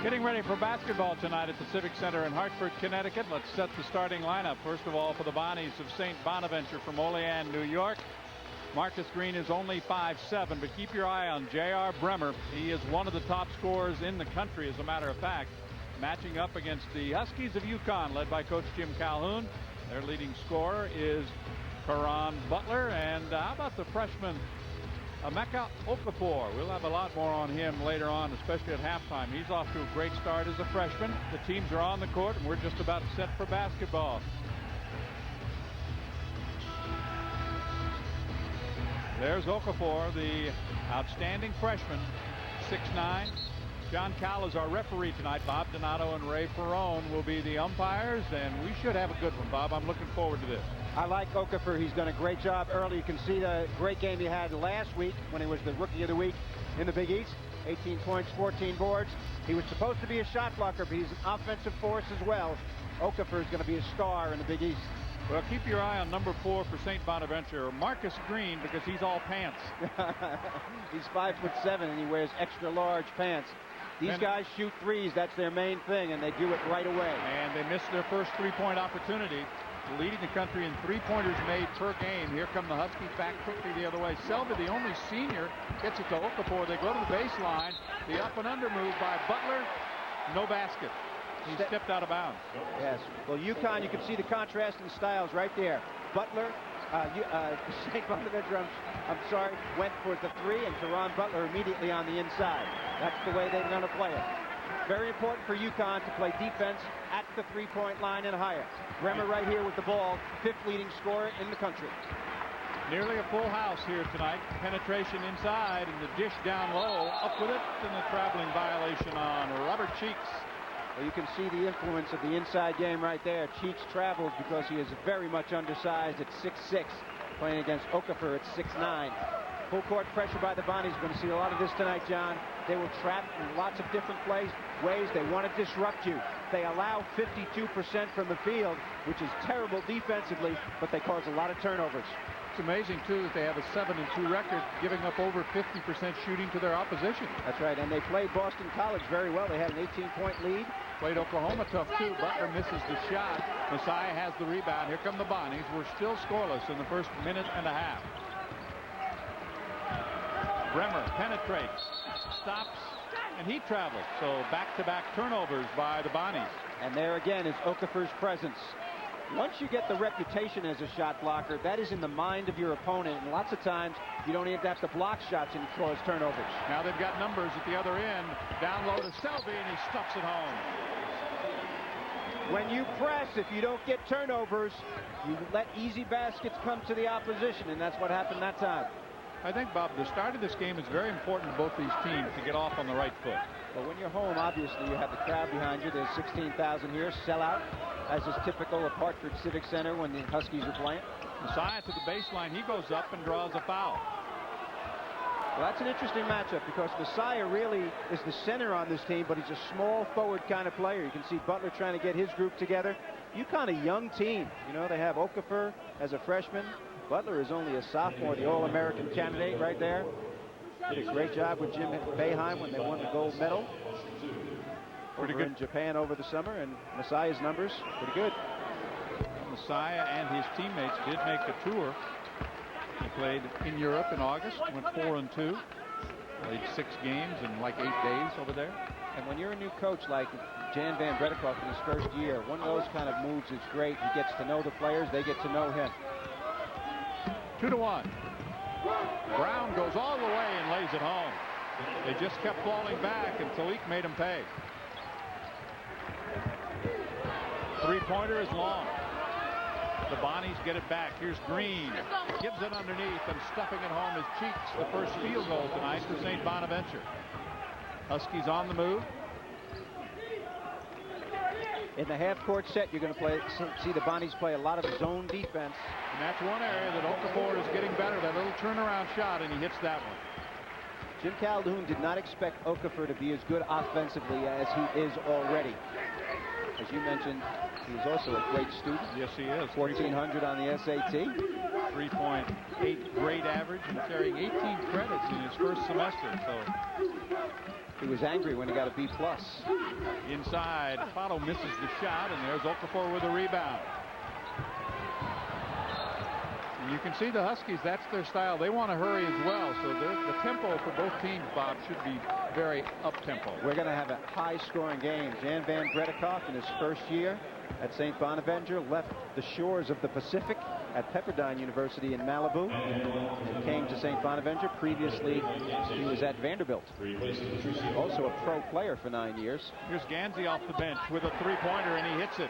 Getting ready for basketball tonight at the Civic Center in Hartford, Connecticut. Let's set the starting lineup. First of all, for the Bonnies of St. Bonaventure from Olean, New York. Marcus Green is only 5'7", but keep your eye on J.R. Bremer. He is one of the top scorers in the country, as a matter of fact, matching up against the Huskies of UConn, led by Coach Jim Calhoun. Their leading scorer is Karan Butler. And how about the freshman Emeka Okafor? We'll have a lot more on him later on, especially at halftime. He's off to a great start as a freshman. The teams are on the court, and we're just about set for basketball. There's Okafor, the outstanding freshman, 6'9". John Cowell is our referee tonight. Bob Donato and Ray Ferrone will be the umpires, and we should have a good one, Bob. I'm looking forward to this. I like Okafor. He's done a great job early. You can see the great game he had last week when he was the Rookie of the Week in the Big East. 18 points, 14 boards. He was supposed to be a shot blocker, but he's an offensive force as well. Okafor is going to be a star in the Big East. Well, keep your eye on number 4 for St. Bonaventure, Marcus Green, because he's all pants. He's 5'7", and he wears extra large pants. These guys shoot threes. That's their main thing, and they do it right away. And they missed their first three-point opportunity, leading the country in three-pointers made per game. Here come the Huskies back quickly the other way. Selby, the only senior, gets it to Okafor. They go to the baseline. The up and under move by Butler. No basket. He stepped out of bounds. Yes. Well, UConn, you can see the contrast in styles right there. Butler, St. Bonaventure, I'm sorry, went for the three, and Karan Butler immediately on the inside. That's the way they're going to play it. Very important for UConn to play defense at the three-point line and higher. Bremer right here with the ball, 5th leading scorer in the country. Nearly a full house here tonight. Penetration inside, and the dish down low. Up with it, and the traveling violation on Robert Cheeks. Well, you can see the influence of the inside game right there. Cheeks travels because he is very much undersized at 6'6", playing against Okafor at 6'9". Full court pressure by the Bonnies. We're going to see a lot of this tonight, John. They will trap in lots of different ways. They want to disrupt you. They allow 52% from the field, which is terrible defensively, but they cause a lot of turnovers. It's amazing, too, that they have a 7-2 record, giving up over 50% shooting to their opposition. That's right, and they played Boston College very well. They had an 18-point lead. Played Oklahoma tough, too. Butler misses the shot. Messiah has the rebound. Here come the Bonnies. We're still scoreless in the first minute and a half. Bremer penetrates, stops, and he travels. So back-to-back turnovers by the Bonnies. And there again is Okafor's presence. Once you get the reputation as a shot blocker, that is in the mind of your opponent. And lots of times, you don't even have to block shots and cause turnovers. Now they've got numbers at the other end. Down low to Selby, and he stuffs it home. When you press, if you don't get turnovers, you let easy baskets come to the opposition, and that's what happened that time. I think, Bob, the start of this game is very important to both these teams to get off on the right foot. Well, when you're home, obviously, you have the crowd behind you. There's 16,000 here, sellout, as is typical of Hartford Civic Center when the Huskies are playing. Messiah to the baseline. He goes up and draws a foul. Well, that's an interesting matchup because Messiah really is the center on this team, but he's a small forward kind of player. You can see Butler trying to get his group together. UConn, a young team. You know, they have Okafor as a freshman. Butler is only a sophomore, the All-American candidate right there. Did a great job with Jim Boeheim when they won the gold medal Pretty good in Japan over the summer, and Messiah's numbers pretty good. Messiah and his teammates did make the tour. They played in Europe in August, went 4-2, played 6 games in like 8 days over there. And when you're a new coach like Jan Van Bredekoff in his first year, one of those kind of moves is great. He gets to know the players, they get to know him. 2-1. Brown goes all the way and lays it home. They just kept falling back, and Talik made him pay. Three-pointer is long. The Bonnies get it back. Here's Green. Gives it underneath, and stuffing it home is Cheeks. The first field goal tonight for St. Bonaventure. Huskies on the move. In the half-court set, you're going to see the Bonnies play a lot of zone defense. And that's one area that Okafor is getting better. That little turnaround shot, and he hits that one. Jim Calhoun did not expect Okafor to be as good offensively as he is already. As you mentioned, he's also a great student. Yes, he is. 1,400 on the SAT. 3.8 grade average and carrying 18 credits in his first semester. So He was angry when he got a B+. Inside, Fato misses the shot, and there's Okafor with a rebound. And you can see the Huskies, that's their style. They want to hurry as well, so the tempo for both teams, Bob, should be very up-tempo. We're going to have a high-scoring game. Jan Van Bredikoff, in his first year at St. Bonaventure, left the shores of the Pacific at Pepperdine University in Malibu and came to St. Bonaventure. Previously, he was at Vanderbilt. Also a pro player for 9 years. Here's Gansey off the bench with a three-pointer, and he hits it.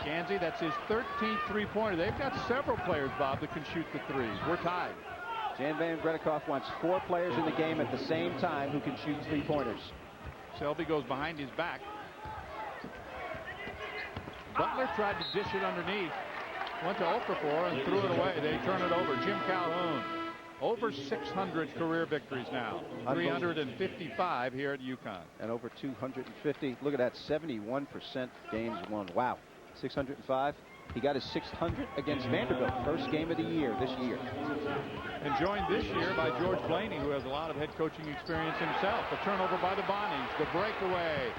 Gansey, that's his 13th three-pointer. They've got several players, Bob, that can shoot the threes. We're tied. Jan Van Bredikoff wants 4 players in the game at the same time who can shoot three-pointers. Selby goes behind his back. Butler tried to dish it underneath. Went to Okafor and threw it away. They turn it over. Jim Calhoun. Over 600 career victories now. 355 here at UConn. And over 250. Look at that, 71% games won. Wow. 605. He got his 600 against Vanderbilt. First game of the year this year. And joined this year by George Blaney, who has a lot of head coaching experience himself. A turnover by the Bonnies. The breakaway.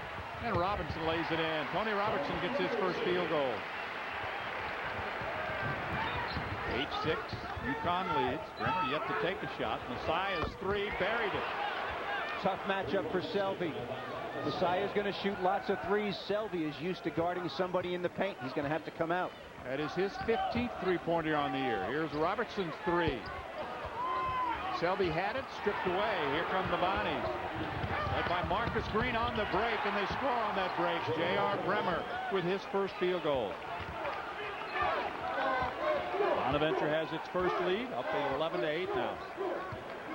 And Robinson lays it in. Tony Robertson gets his first field goal. 8-6. UConn leads. Bremer yet to take a shot. Messiah's three, buried it. Tough matchup for Selby. Messiah's going to shoot lots of threes. Selby is used to guarding somebody in the paint. He's going to have to come out. That is his 15th three-pointer on the year. Here's Robertson's three. Selby had it, stripped away. Here come the Bonnies. Led by Marcus Green on the break, and they score on that break. J.R. Bremer with his first field goal. Bonaventure has its first lead, up to 11-8 now.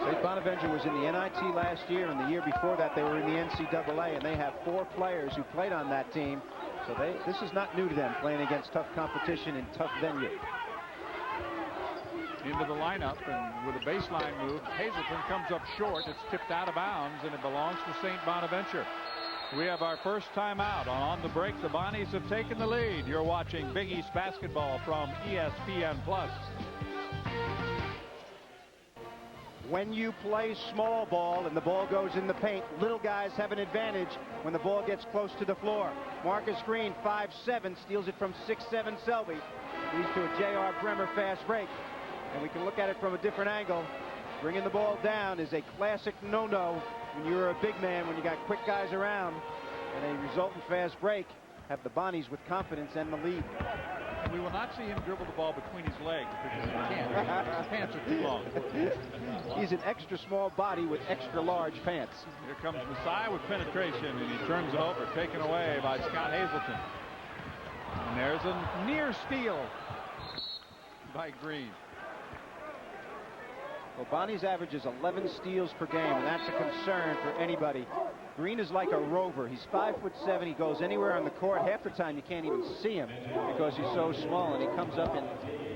St. Bonaventure was in the NIT last year, and the year before that they were in the NCAA, and they have 4 players who played on that team. So this is not new to them, playing against tough competition in tough venue. Into the lineup, and with a baseline move, Hazelton comes up short. It's tipped out of bounds, and it belongs to St. Bonaventure. We have our first timeout. On the break, the Bonnies have taken the lead. You're watching Big East basketball from ESPN+. When you play small ball and the ball goes in the paint, little guys have an advantage when the ball gets close to the floor. Marcus Green, 5'7", steals it from 6'7" Selby. Leads to a J.R. Bremer fast break. And we can look at it from a different angle. Bringing the ball down is a classic no-no when you're a big man, when you got quick guys around. And a resultant fast break have the Bonnies with confidence and the lead. We will not see him dribble the ball between his legs because he can't. His pants are too long. He's an extra small body with extra large pants. Here comes Messiah with penetration, and he turns it over, taken away by Scott Hazelton. And there's a near steal by Green. Well, Bonnie's averages 11 steals per game, and that's a concern for anybody. Green is like a rover. He's 5'7". He goes anywhere on the court. Half the time you can't even see him because he's so small, and he comes up in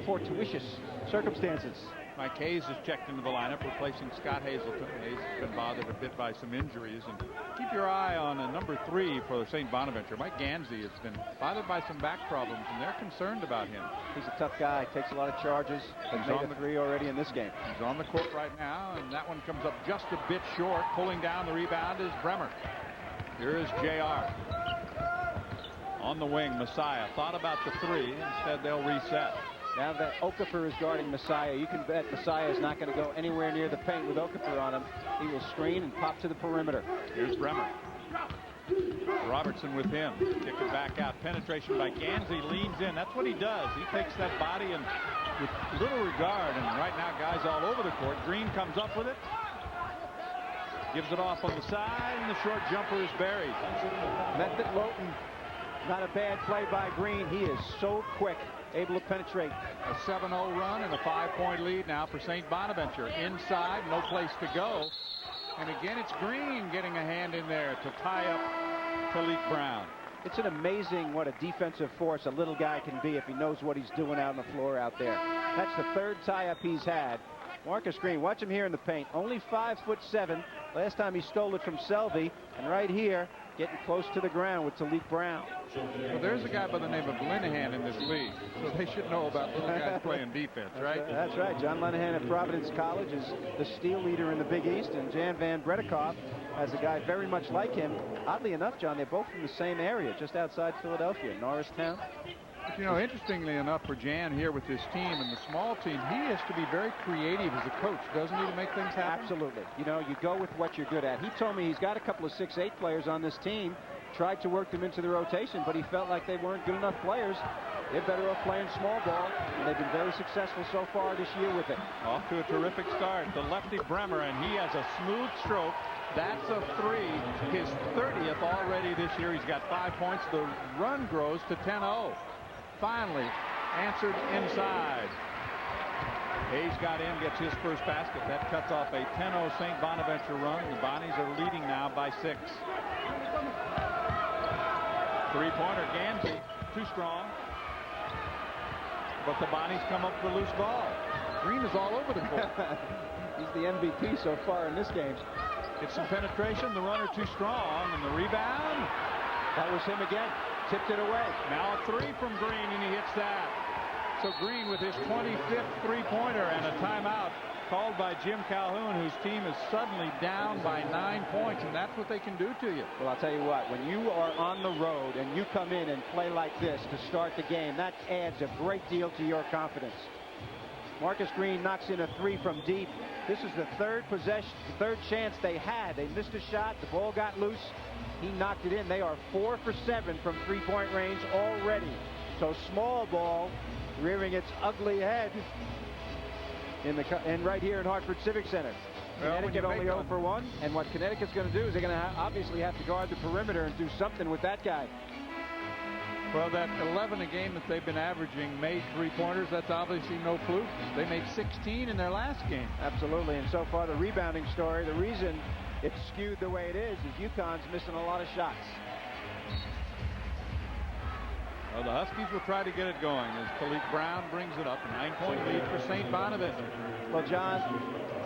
fortuitous circumstances. Mike Hayes is checked into the lineup, replacing Scott Hazelton. Hayes has been bothered a bit by some injuries. And keep your eye on number 3 for St. Bonaventure. Mike Gansey has been bothered by some back problems, and they're concerned about him. He's a tough guy. Takes a lot of charges. He's made a 3 already in this game. He's on the court right now, and that one comes up just a bit short. Pulling down the rebound is Bremer. Here is J.R. On the wing, Messiah. Thought about the 3. Instead, they'll reset. Now that Okafor is guarding Messiah, you can bet Messiah is not going to go anywhere near the paint with Okafor on him. He will screen and pop to the perimeter. Here's Bremer. Robertson with him. Kick it back out. Penetration by Gansey. Leans in. That's what he does. He takes that body and with little regard. And right now, guys all over the court. Green comes up with it. Gives it off on the side, and the short jumper is buried. Method Lowton. Not a bad play by Green. He is so quick. Able to penetrate. A 7-0 run and a 5-point lead now for St. Bonaventure. Inside, no place to go. And again, it's Green getting a hand in there to tie up Talik Brown. It's an amazing what a defensive force a little guy can be if he knows what he's doing out on the floor out there. That's the 3rd tie-up he's had. Marcus Green, watch him here in the paint. Only 5'7". Last time he stole it from Selby. And right here, getting close to the ground with Talik Brown. Well, there's a guy by the name of Linehan in this league, so they should know about little guys playing defense, right? That's right. John Linehan at Providence College is the steal leader in the Big East, and Jan Van Bredikoff has a guy very much like him. Oddly enough, John, they're both from the same area, just outside Philadelphia, Norristown. But, you know, interestingly enough for Jan here with this team and the small team, he has to be very creative as a coach, doesn't he, to make things happen? Absolutely. You know, you go with what you're good at. He told me he's got a couple of 6'8" players on this team, tried to work them into the rotation, but he felt like they weren't good enough players. They're better off playing small ball, and they've been very successful so far this year with it. Off to a terrific start. The lefty Bremer, and he has a smooth stroke. That's a 3, his 30th already this year. He's got 5 points. The run grows to 10-0. Finally answered inside. Hayes got in, gets his first basket. That cuts off a 10-0 St. Bonaventure run. The Bonnies are leading now by 6. Three-pointer, Gansey, too strong. But the Bonnies come up with a loose ball. Green is all over the court. He's the MVP so far in this game. It's some penetration. The runner too strong, and the rebound. That was him again. Tipped it away. Now a 3 from Green, and he hits that. So Green with his 25th three-pointer, and a timeout called by Jim Calhoun, whose team is suddenly down by 9 points, and that's what they can do to you. Well, I'll tell you what, when you are on the road and you come in and play like this to start the game, that adds a great deal to your confidence. Marcus Green knocks in a 3 from deep. This is the third chance they had. They missed a shot. The ball got loose. He knocked it in. They are 4 for 7 from three-point range already. So small ball rearing its ugly head in right here in Hartford Civic Center. Well, Connecticut only 0 for 1. And what Connecticut's going to do is they're going to obviously have to guard the perimeter and do something with that guy. Well, that 11 a game that they've been averaging made three-pointers. That's obviously no fluke. They made 16 in their last game. Absolutely. And so far the rebounding story, the reason it's skewed the way it is UConn's missing a lot of shots. Well, the Huskies will try to get it going as Talik Brown brings it up. A 9-point lead for St. Bonaventure. Well, John,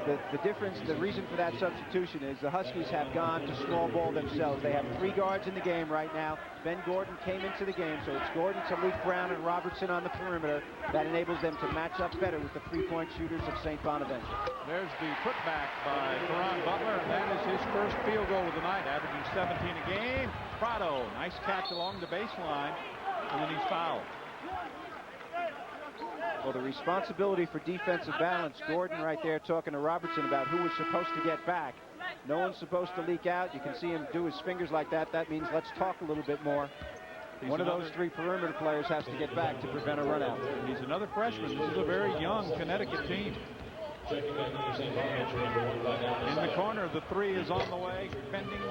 the difference, the reason for that substitution is the Huskies have gone to small ball themselves. They have 3 guards in the game right now. Ben Gordon came into the game, so it's Gordon, Talik Brown, and Robertson on the perimeter. That enables them to match up better with the three-point shooters of St. Bonaventure. There's the putback by Karan Butler, and that is his first field goal of the night, averaging 17 a game. Prado, nice catch along the baseline, and then he's fouled. Well, the responsibility for defensive balance, Gordon right there talking to Robertson about who was supposed to get back. No one's supposed to leak out. You can see him do his fingers like that. That means let's talk a little bit more. One of those 3 perimeter players has to get back to prevent a run out. He's another freshman. This is a very young Connecticut team. In the corner, the 3 is on the way, bending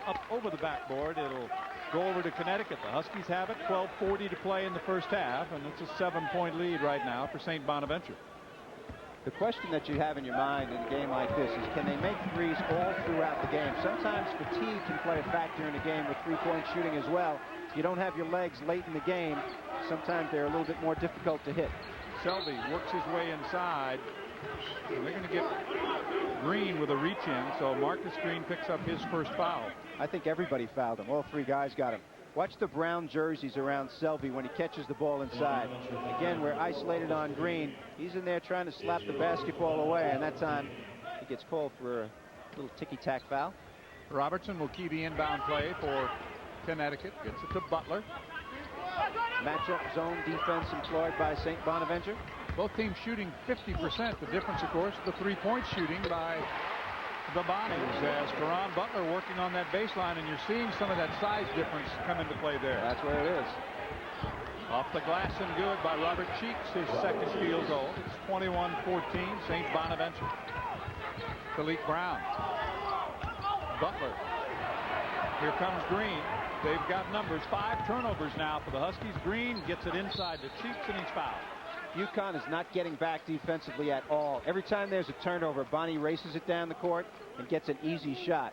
up over the backboard. It'll go over to Connecticut. The Huskies have it. 12:40 to play in the first half, and it's a 7-point lead right now for St. Bonaventure. The question that you have in your mind in a game like this is, can they make threes all throughout the game? Sometimes fatigue can play a factor in a game with three-point shooting as well. You don't have your legs late in the game. Sometimes they're a little bit more difficult to hit. Selby works his way inside. And they're going to get Green with a reach in, so Marcus Green picks up his first foul. I think everybody fouled him. All 3 guys got him. Watch the brown jerseys around Selby when he catches the ball inside. Again, we're isolated on Green. He's in there trying to slap the basketball away, and that time he gets called for a little ticky-tack foul. Robertson will key the inbound play for Connecticut. Gets it to Butler. Matchup zone defense employed by St. Bonaventure. Both teams shooting 50%. The difference, of course, the three-point shooting by the Bonnies as Karan Butler working on that baseline, and you're seeing some of that size difference come into play there. That's where it is. Off the glass and good by Robert Cheeks, his second field goal. It's 21-14, St. Bonaventure. Talik Brown. Butler. Here comes Green. They've got numbers. 5 turnovers now for the Huskies. Green gets it inside to Cheeks, and he's fouled. UConn is not getting back defensively at all. Every time there's a turnover, Bonnie races it down the court and gets an easy shot.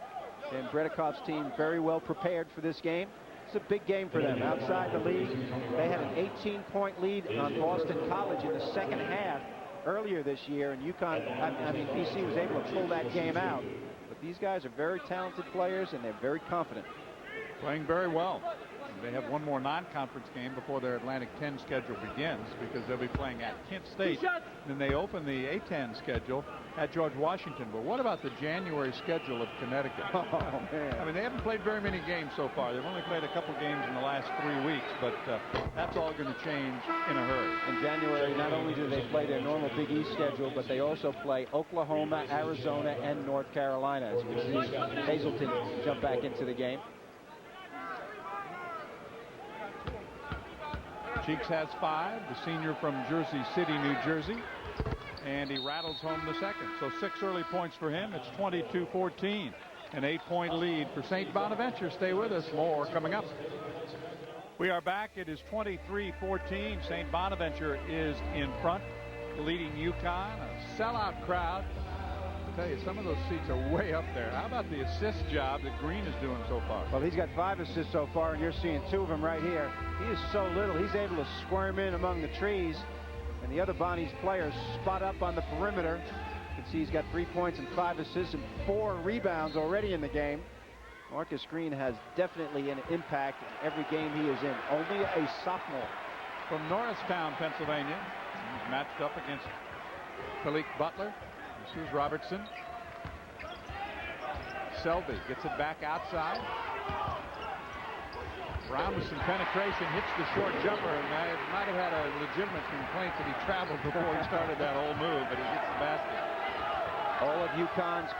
And Bredikoff's team very well prepared for this game. It's a big game for them. Outside the league, they had an 18-point lead on Boston College in the second half earlier this year, and BC was able to pull that game out. But These guys are very talented players, and they're very confident. Playing very well. They have one more non-conference game before their Atlantic 10 schedule begins, because they'll be playing at Kent State. Then they open the A-10 schedule at George Washington. But what about the January schedule of Connecticut? Oh, man. I mean, they haven't played very many games so far. They've only played a couple games in the last 3 weeks, but that's all going to change in a hurry. In January, not only do they play their normal Big East schedule, but they also play Oklahoma, Arizona, and North Carolina. As you can see, Hazleton jump back into the game. Cheeks has 5, the senior from Jersey City, New Jersey, and he rattles home the second. So 6 early points for him. It's 22-14, an 8-point lead for St. Bonaventure. Stay with us. More coming up. We are back. It is 23-14. St. Bonaventure is in front, leading UConn. A sellout crowd. I tell you, some of those seats are way up there. How about the assist job that Green is doing so far? Well, he's got 5 assists so far, and you're seeing 2 of them right here. He is so little. He's able to squirm in among the trees, and the other Bonnie's players spot up on the perimeter. You can see he's got 3 points and 5 assists and 4 rebounds already in the game. Marcus Green has definitely an impact in every game he is in. Only a sophomore. From Norristown, Pennsylvania, he's matched up against Malik Butler. This is Robertson. Selby gets it back outside. Brown with some penetration, hits the short jumper, and I might have had a legitimate complaint that he traveled before he started that whole move, but he gets the basket. All of UConn's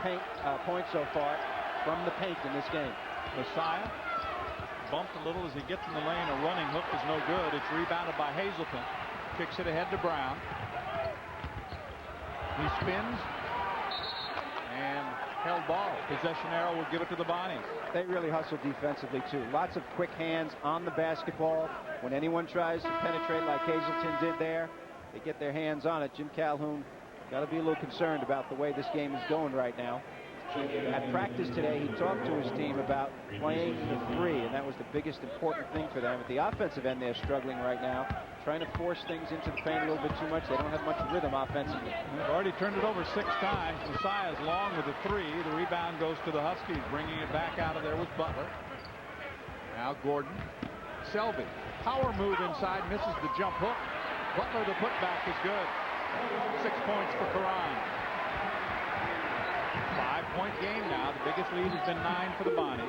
points so far from the paint in this game. Messiah bumped a little as he gets in the lane. A running hook is no good. It's rebounded by Hazleton. Kicks it ahead to Brown. He spins and held ball. Possession arrow will give it to the Bonnies. They really hustle defensively too. Lots of quick hands on the basketball. When anyone tries to penetrate like Hazleton did there, they get their hands on it. Jim Calhoun got to be a little concerned about the way this game is going right now. At practice today, he talked to his team about playing the 3, and that was the biggest important thing for them. At the offensive end, they're struggling right now, trying to force things into the paint a little bit too much. They don't have much rhythm offensively. They've already turned it over 6 times. Messiah is long with the 3. The rebound goes to the Huskies. Bringing it back out of there was Butler. Now Gordon. Selby. Power move inside. Misses the jump hook. Butler, the putback is good. 6 points for Karan. 5-point game now. The biggest lead has been 9 for the Bonnies.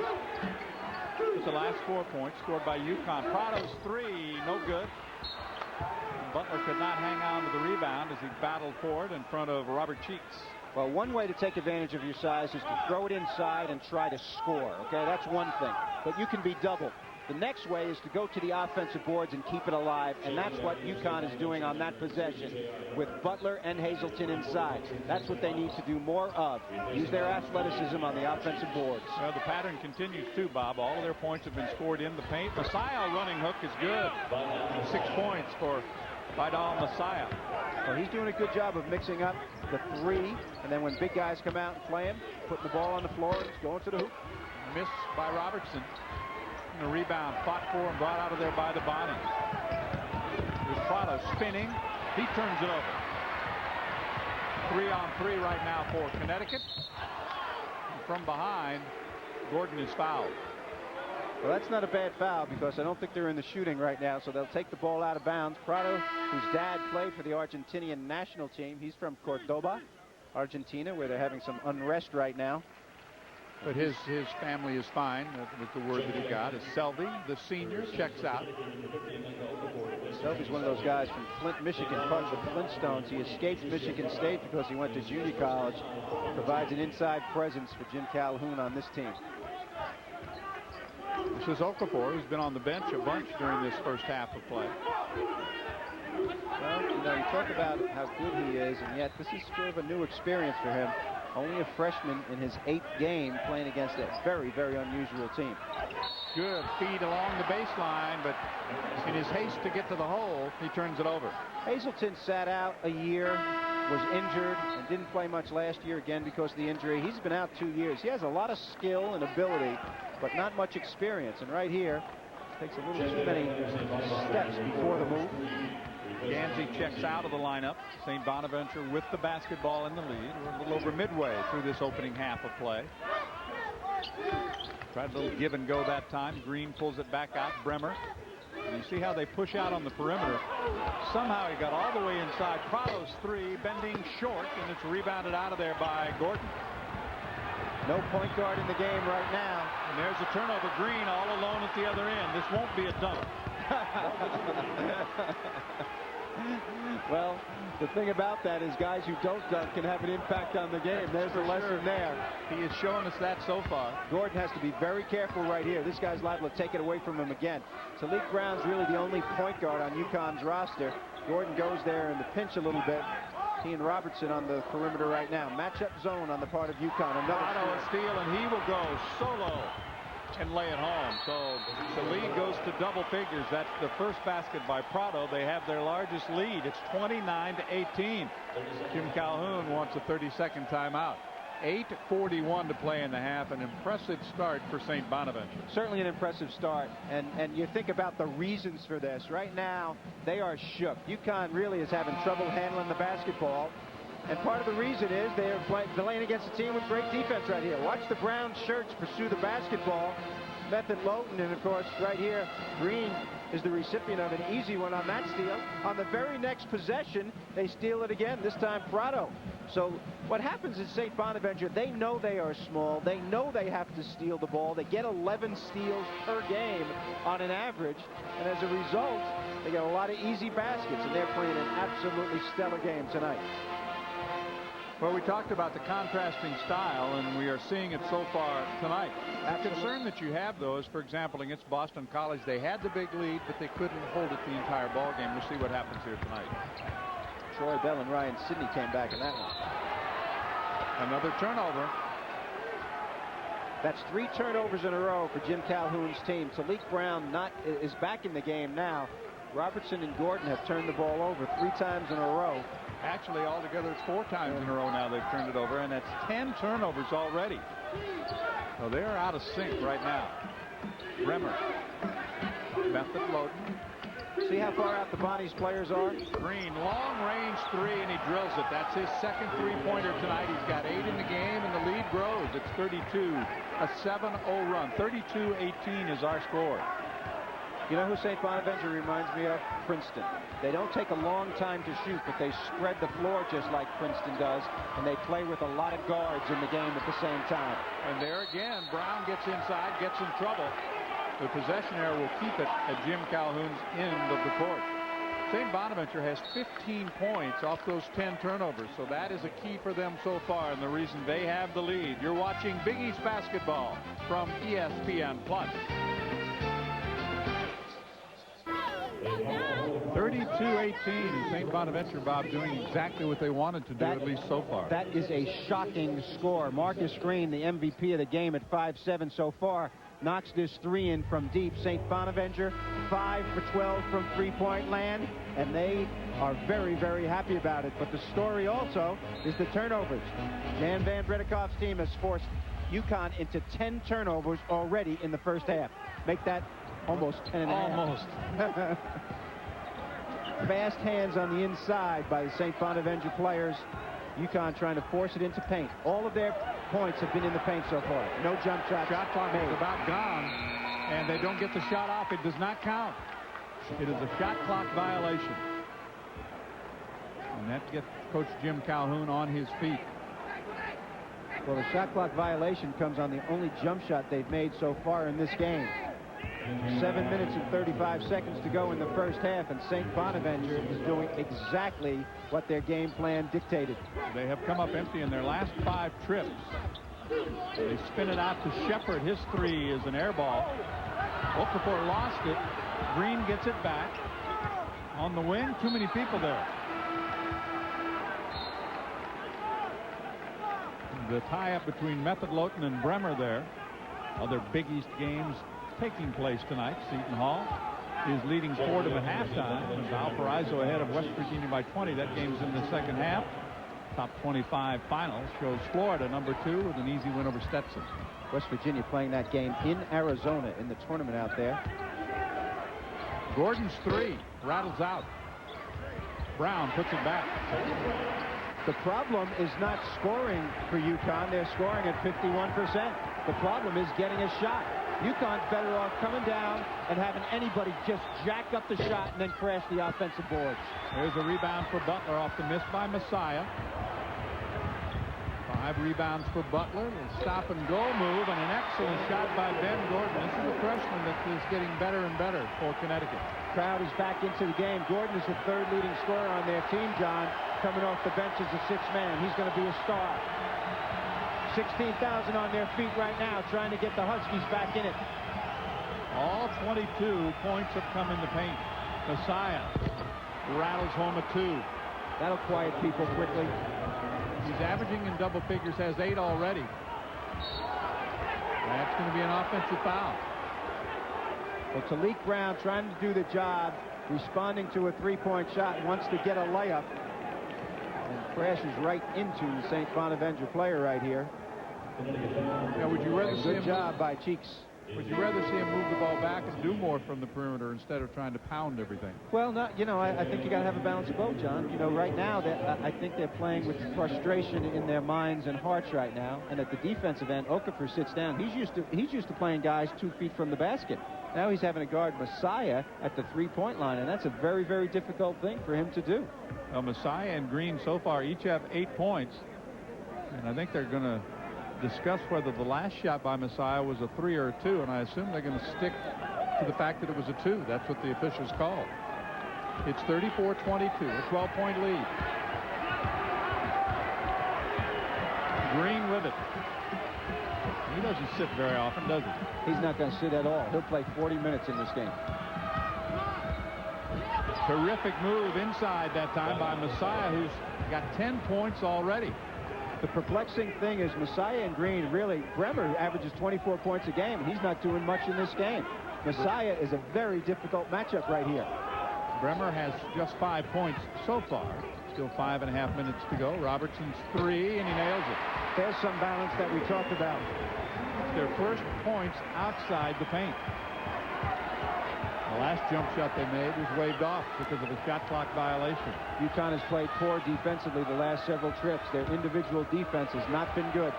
It's the last 4 points scored by UConn. Prado's 3, no good. And Butler could not hang on to the rebound as he battled for it in front of Robert Cheeks. Well, one way to take advantage of your size is to throw it inside and try to score. Okay, that's one thing. But you can be doubled. The next way is to go to the offensive boards and keep it alive, and that's what UConn is doing on that possession with Butler and Hazleton inside. That's what they need to do more of. Use their athleticism on the offensive boards. Well, the pattern continues too, Bob. All of their points have been scored in the paint. Messiah running hook is good. 6 points for Vidal Messiah. Well, he's doing a good job of mixing up the 3, and then when big guys come out and play him, putting the ball on the floor, and going to the hoop. Missed by Robertson. And the rebound fought for and brought out of there by the Bonnies. With Prado spinning, he turns it over. 3-on-3 right now for Connecticut. And from behind, Gordon is fouled. Well, that's not a bad foul because I don't think they're in the shooting right now, so they'll take the ball out of bounds. Prado, whose dad played for the Argentinian national team, he's from Cordoba, Argentina, where they're having some unrest right now. But his family is fine. That was the word that he got. Is Selby, the senior, checks out. Selby's one of those guys from Flint, Michigan, part of the Flintstones. He escaped Michigan State because he went to junior college. Provides an inside presence for Jim Calhoun on this team. This is Okafor, who's been on the bench a bunch during this first half of play. Well, you know, you talk about how good he is, and yet this is sort of a new experience for him. Only a freshman in his 8th game playing against a very, very unusual team. Good feed along the baseline, but in his haste to get to the hole, he turns it over. Hazleton sat out a year, was injured, and didn't play much last year again because of the injury. He's been out 2 years. He has a lot of skill and ability, but not much experience. And right here, takes a little too many steps before the move. Gansey checks out of the lineup. St. Bonaventure with the basketball in the lead. We're a little over midway through this opening half of play. Tried a little give and go that time. Green pulls it back out. Bremer. And you see how they push out on the perimeter. Somehow he got all the way inside. Prado's three bending short, and it's rebounded out of there by Gordon. No point guard in the game right now. And there's a turnover. Green all alone at the other end. This won't be a dunk. Well, the thing about that is guys who don't dunk can have an impact on the game. There's the lesson there. He is showing us that so far. Gordon has to be very careful right here. This guy's liable to take it away from him again. Talik Brown's really the only point guard on UConn's roster. Gordon goes there in the pinch a little bit. He and Robertson on the perimeter right now. Matchup zone on the part of UConn. Another steal, and he will go solo and lay it home. So the lead goes to double figures. That's the first basket by Prado. They have their largest lead. It's 29-18. Jim Calhoun wants a 30-second timeout. 8:41 to play in the half. An impressive start for St. Bonaventure. Certainly an impressive start. And you think about the reasons for this. Right now, they are shook. UConn really is having trouble handling the basketball. And part of the reason is they're playing against a team with great defense right here. Watch the brown shirts pursue the basketball. Method Lowton, and of course, right here, Green is the recipient of an easy one on that steal. On the very next possession, they steal it again, this time Prado. So what happens is St. Bonaventure, they know they are small. They know they have to steal the ball. They get 11 steals per game on an average. And as a result, they get a lot of easy baskets, and they're playing an absolutely stellar game tonight. Well, we talked about the contrasting style, and we are seeing it so far tonight. The concern that you have, though, is, for example, against Boston College, they had the big lead, but they couldn't hold it the entire ball game. We'll see what happens here tonight. Troy Bell and Ryan Sidney came back in that one. Another turnover. That's 3 turnovers in a row for Jim Calhoun's team. Talik Brown is back in the game now. Robertson and Gordon have turned the ball over 3 times in a row. Actually, altogether, it's 4 times in a row now they've turned it over, and that's 10 turnovers already. So they're out of sync right now. Bremer. Method Lowton. See how far out the Bonnie's players are? Green, long-range 3, and he drills it. That's his second three-pointer tonight. He's got 8 in the game, and the lead grows. It's 32, a 7-0 run. 32-18 is our score. You know who St. Bonaventure reminds me of? Princeton. They don't take a long time to shoot, but they spread the floor just like Princeton does, and they play with a lot of guards in the game at the same time. And there again, Brown gets inside, gets in trouble. The possession error will keep it at Jim Calhoun's end of the court. St. Bonaventure has 15 points off those 10 turnovers, so that is a key for them so far, and the reason they have the lead. You're watching Big East basketball from ESPN+. 32-18. St. Bonaventure, Bob, doing exactly what they wanted to do, at least so far. That is a shocking score. Marcus Green, the MVP of the game at 5'7" so far, knocks this 3 in from deep. St. Bonaventure 5 for 12 from three-point land, and they are very, very happy about it. But the story also is the turnovers. Jan Van Bredekoff's team has forced UConn into 10 turnovers already in the first half. Make that almost 10 and a half. Almost. Fast hands on the inside by the St. Bonaventure players. UConn trying to force it into paint. All of their points have been in the paint so far. No jump shots. Shot clock is about gone, and they don't get the shot off. It does not count. It is a shot clock violation. And that gets Coach Jim Calhoun on his feet. Well, the shot clock violation comes on the only jump shot they've made so far in this game. 7 minutes and 35 seconds to go in the first half, and St. Bonaventure is doing exactly what their game plan dictated. They have come up empty in their last 5 trips. They spin it out to Shepard. His 3 is an air ball. Okafor lost it. Green gets it back. On the wing, too many people there. The tie-up between Method Lowton and Bremer there. Other Big East games taking place tonight. Seton Hall is leading Fordham at halftime, and Valparaiso ahead of West Virginia by 20. That game's in the second half. Top 25 finals shows Florida number 2 with an easy win over Stetson. West Virginia playing that game in Arizona in the tournament out there. Gordon's 3 rattles out. Brown puts it back. The problem is not scoring for UConn. They're scoring at 51%. The problem is getting a shot. UConn's better off coming down and having anybody just jack up the shot and then crash the offensive boards. There's a rebound for Butler off the miss by Messiah. 5 rebounds for Butler. A stop and go move and an excellent shot by Ben Gordon. This is a freshman that is getting better and better for Connecticut. Crowd is back into the game. Gordon is the 3rd leading scorer on their team, John, coming off the bench as a 6th man. He's going to be a star. 16,000 on their feet right now, trying to get the Huskies back in it. All 22 points have come in the paint. Messiah rattles home a 2. That'll quiet people quickly. He's averaging in double figures, has 8 already. That's going to be an offensive foul. Well, Talik Brown trying to do the job, responding to a 3-point shot, wants to get a layup, and crashes right into the St. Bonaventure player right here. Now, would you rather see him? Good job by Cheeks. Would you rather see him move the ball back and do more from the perimeter instead of trying to pound everything? Well, not, you know, I think you got to have a balance of both, John. You know, right now, I think they're playing with frustration in their minds and hearts right now. And at the defensive end, Okafor sits down. He's used to playing guys 2 feet from the basket. Now he's having to guard Messiah at the 3-point line, and that's a very, very difficult thing for him to do. Well, Messiah and Green so far each have 8 points, and I think they're going to discuss whether the last shot by Messiah was a 3 or a 2, and I assume they're going to stick to the fact that it was a 2. That's what the officials called. It's 34-22, a 12-point lead. Green with it. He doesn't sit very often, does he? He's not going to sit at all. He'll play 40 minutes in this game. Terrific move inside that time by Messiah, who's got 10 points already. The perplexing thing is Messiah and Green, really, Bremer averages 24 points a game, and he's not doing much in this game. Messiah is a very difficult matchup right here. Bremer has just 5 points so far. Still 5.5 minutes to go. Robertson's 3, and he nails it. There's some balance that we talked about. Their first points outside the paint. The last jump shot they made was waved off because of a shot clock violation. UConn has played poor defensively the last several trips. Their individual defense has not been good.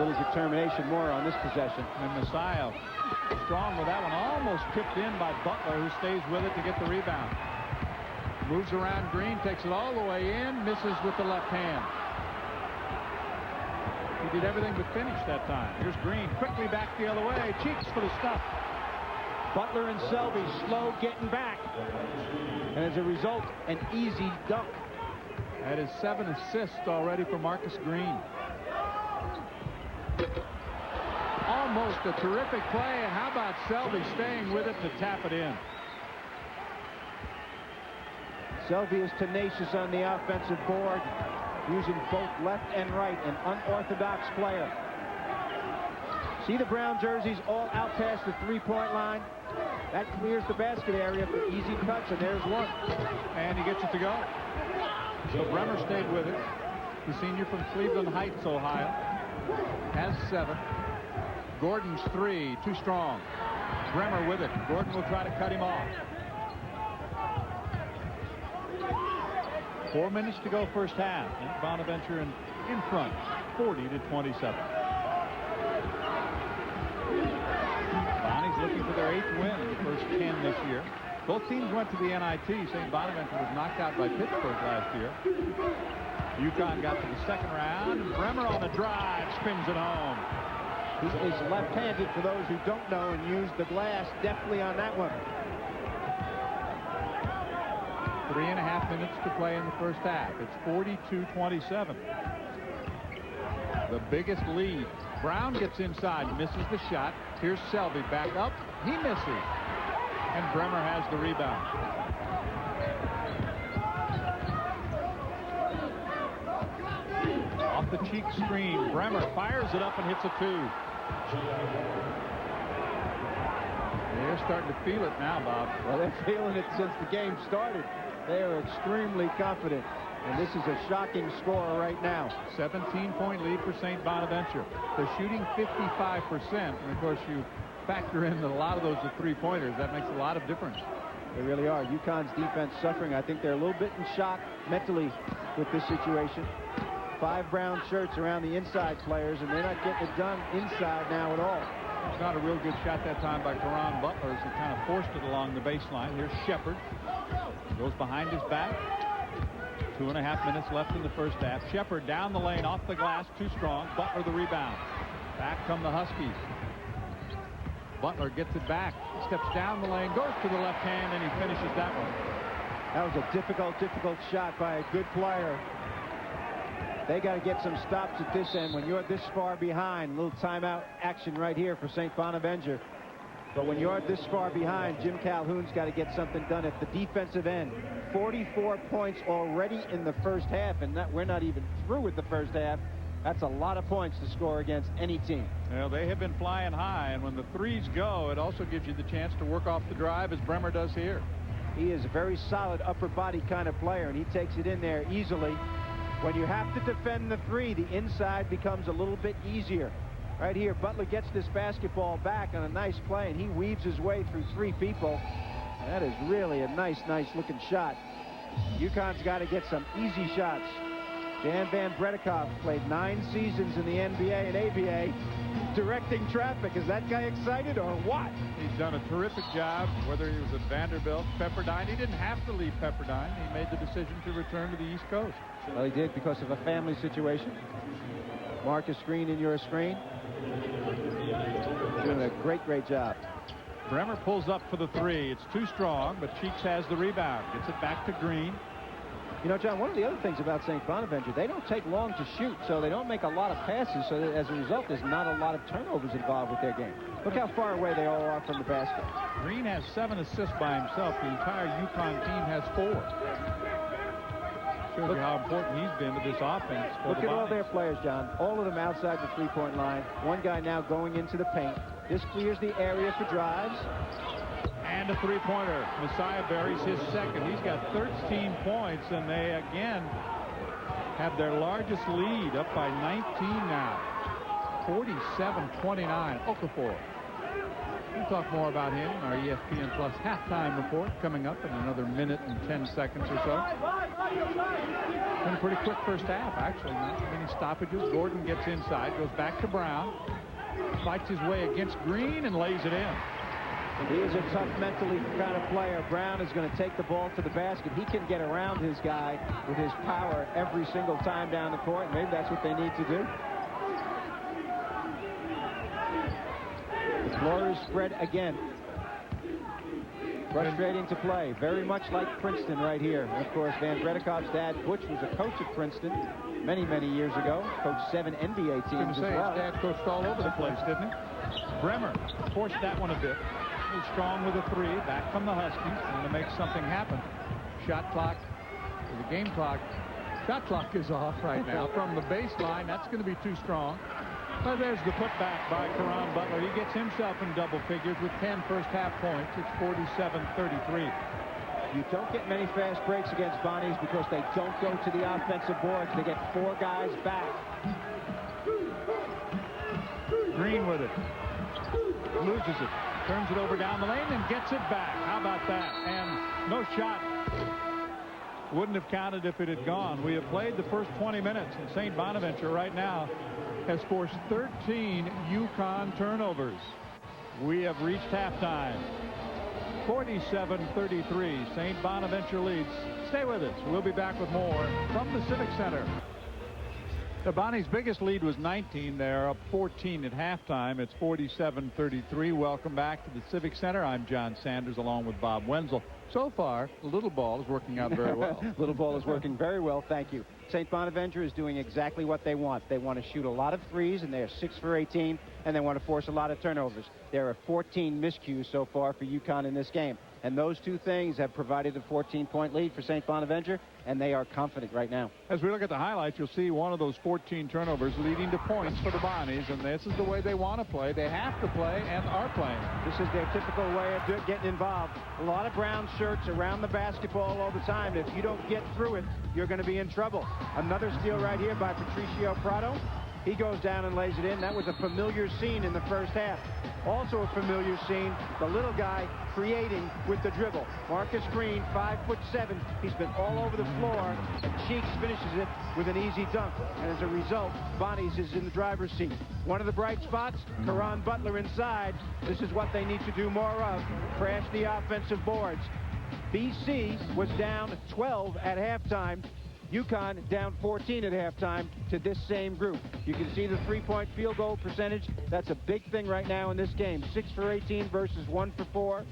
Little determination more on this possession. And Messiah strong with that one. Almost tipped in by Butler, who stays with it to get the rebound. Moves around Green, takes it all the way in, misses with the left hand. He did everything but finish that time. Here's Green quickly back the other way. Cheeks for the stuff. Butler and Selby slow getting back. And as a result, an easy dunk. That is 7 assists already for Marcus Green. Almost a terrific play. And how about Selby staying with it to tap it in? Selby is tenacious on the offensive board, using both left and right, an unorthodox player. See the brown jerseys all out past the 3-point line? That clears the basket area for easy cuts, and there's one. And he gets it to go. So Bremer stayed with it. The senior from Cleveland Heights, Ohio. Has 7. Gordon's 3, too strong. Bremer with it. Gordon will try to cut him off. 4 minutes to go first half. And Bonaventure in front, 40-27. Bonnie's looking for their 8th win in the first 10 this year. Both teams went to the NIT. St. Bonaventure was knocked out by Pittsburgh last year. UConn got to the second round. Bremer on the drive, spins it home. He is left-handed, for those who don't know, and used the glass deftly on that one. 3.5 minutes to play in the first half. It's 42-27. The biggest lead. Brown gets inside, misses the shot. Here's Selby back up. He misses. And Bremer has the rebound. Off the cheek screen, Bremer fires it up and hits a 2. They're starting to feel it now, Bob. Well, they're feeling it since the game started. They are extremely confident. And this is a shocking score right now. 17-point lead for St. Bonaventure. They're shooting 55%. And, of course, you factor in that a lot of those are three-pointers. That makes a lot of difference. They really are. UConn's defense suffering. I think they're a little bit in shock mentally with this situation. 5 brown shirts around the inside players, and they're not getting it done inside now at all. It's not a real good shot that time by Karan Butler as he kind of forced it along the baseline. Here's Shepard. Goes behind his back. 2.5 minutes left in the first half. Shepard down the lane, off the glass, too strong. Butler the rebound. Back come the Huskies. Butler gets it back, steps down the lane, goes to the left hand, and he finishes that one. That was a difficult shot by a good player. They got to get some stops at this end when you're this far behind. A little timeout action right here for St. Bonaventure. But when you're this far behind, Jim Calhoun's got to get something done at the defensive end. 44 points already in the first half, and we're not even through with the first half. That's a lot of points to score against any team. Well, they have been flying high, and when the threes go, it also gives you the chance to work off the drive as Bremer does here. He is a very solid upper body kind of player, and he takes it in there easily. When you have to defend the three, the inside becomes a little bit easier. Right here, Butler gets this basketball back on a nice play, and he weaves his way through 3 people. And that is really a nice looking shot. UConn's got to get some easy shots. Jan Van Bredikoff played 9 seasons in the NBA and ABA directing traffic. Is that guy excited or what? He's done a terrific job, whether he was at Vanderbilt, Pepperdine. He didn't have to leave Pepperdine. He made the decision to return to the East Coast. Well, he did because of a family situation. Marcus Green in your screen. Doing a great job. Bremer pulls up for the 3. It's too strong, but Cheeks has the rebound. Gets it back to Green. You know, John, one of the other things about St. Bonaventure, they don't take long to shoot, so they don't make a lot of passes, so that as a result, there's not a lot of turnovers involved with their game. Look how far away they all are from the basket. Green has 7 assists by himself. The entire UConn team has 4. Shows you how important he's been to this offense. Look at all their players, John. All of them outside the three-point line. One guy now going into the paint. This clears the area for drives. And a three-pointer. Messiah buries his second. He's got 13 points, and they again have their largest lead, up by 19 now. 47-29. Okafor. We'll talk more about him in our ESPN Plus halftime report coming up in another minute and 10 seconds or so. Been a pretty quick first half, actually. Not many stoppages. Gordon gets inside, goes back to Brown, fights his way against Green, and lays it in. He is a tough mentally kind of player. Brown is going to take the ball to the basket. He can get around his guy with his power every single time down the court. Maybe that's what they need to do. The floor is spread again. Frustrating to play. Very much like Princeton right here. And of course, Van Bredikoff's dad, Butch, was a coach at Princeton many years ago. Coached 7 NBA teams as well. His dad coached all over the place, didn't he? Bremer forced that one a bit. Was strong with a 3. Back from the Huskies. And to make something happen. Shot clock. The game clock. Shot clock is off right now from the baseline. That's going to be too strong. Well, there's the putback by Karan Butler. He gets himself in double figures with 10 first-half points. It's 47-33. You don't get many fast breaks against Bonnies because they don't go to the offensive boards. They get 4 guys back. Green with it. Loses it. Turns it over down the lane and gets it back. How about that? And no shot. Wouldn't have counted if it had gone. We have played the first 20 minutes, and St. Bonaventure right now has forced 13 UConn turnovers. We have reached halftime. 47-33. St. Bonaventure leads. Stay with us. We'll be back with more from the Civic Center. The Bonnie's biggest lead was 19. They're up 14 at halftime. It's 47-33. Welcome back to the Civic Center. I'm John Sanders along with Bob Wenzel. So far, the little ball is working out very well. Little ball is working very well, thank you. St. Bonaventure is doing exactly what they want. They want to shoot a lot of threes, and they're 6 for 18, and they want to force a lot of turnovers. There are 14 miscues so far for UConn in this game. And those two things have provided a 14-point lead for St. Bonaventure, and they are confident right now. As we look at the highlights, you'll see one of those 14 turnovers leading to points for the Bonnies, and this is the way they want to play. They have to play and are playing. This is their typical way of getting involved. A lot of brown shirts around the basketball all the time. If you don't get through it, you're going to be in trouble. Another steal right here by Patricio Prado. He goes down and lays it in. That was a familiar scene in the first half. Also a familiar scene, the little guy creating with the dribble. Marcus Green, 5'7". He's been all over the floor, and Cheeks finishes it with an easy dunk. And as a result, Bonnie's is in the driver's seat. One of the bright spots, Caron Butler inside. This is what they need to do more of. Crash the offensive boards. BC was down 12 at halftime. UConn down 14 at halftime to this same group. You can see the three-point field goal percentage. That's a big thing right now in this game. 6 for 18 versus 1 for 4.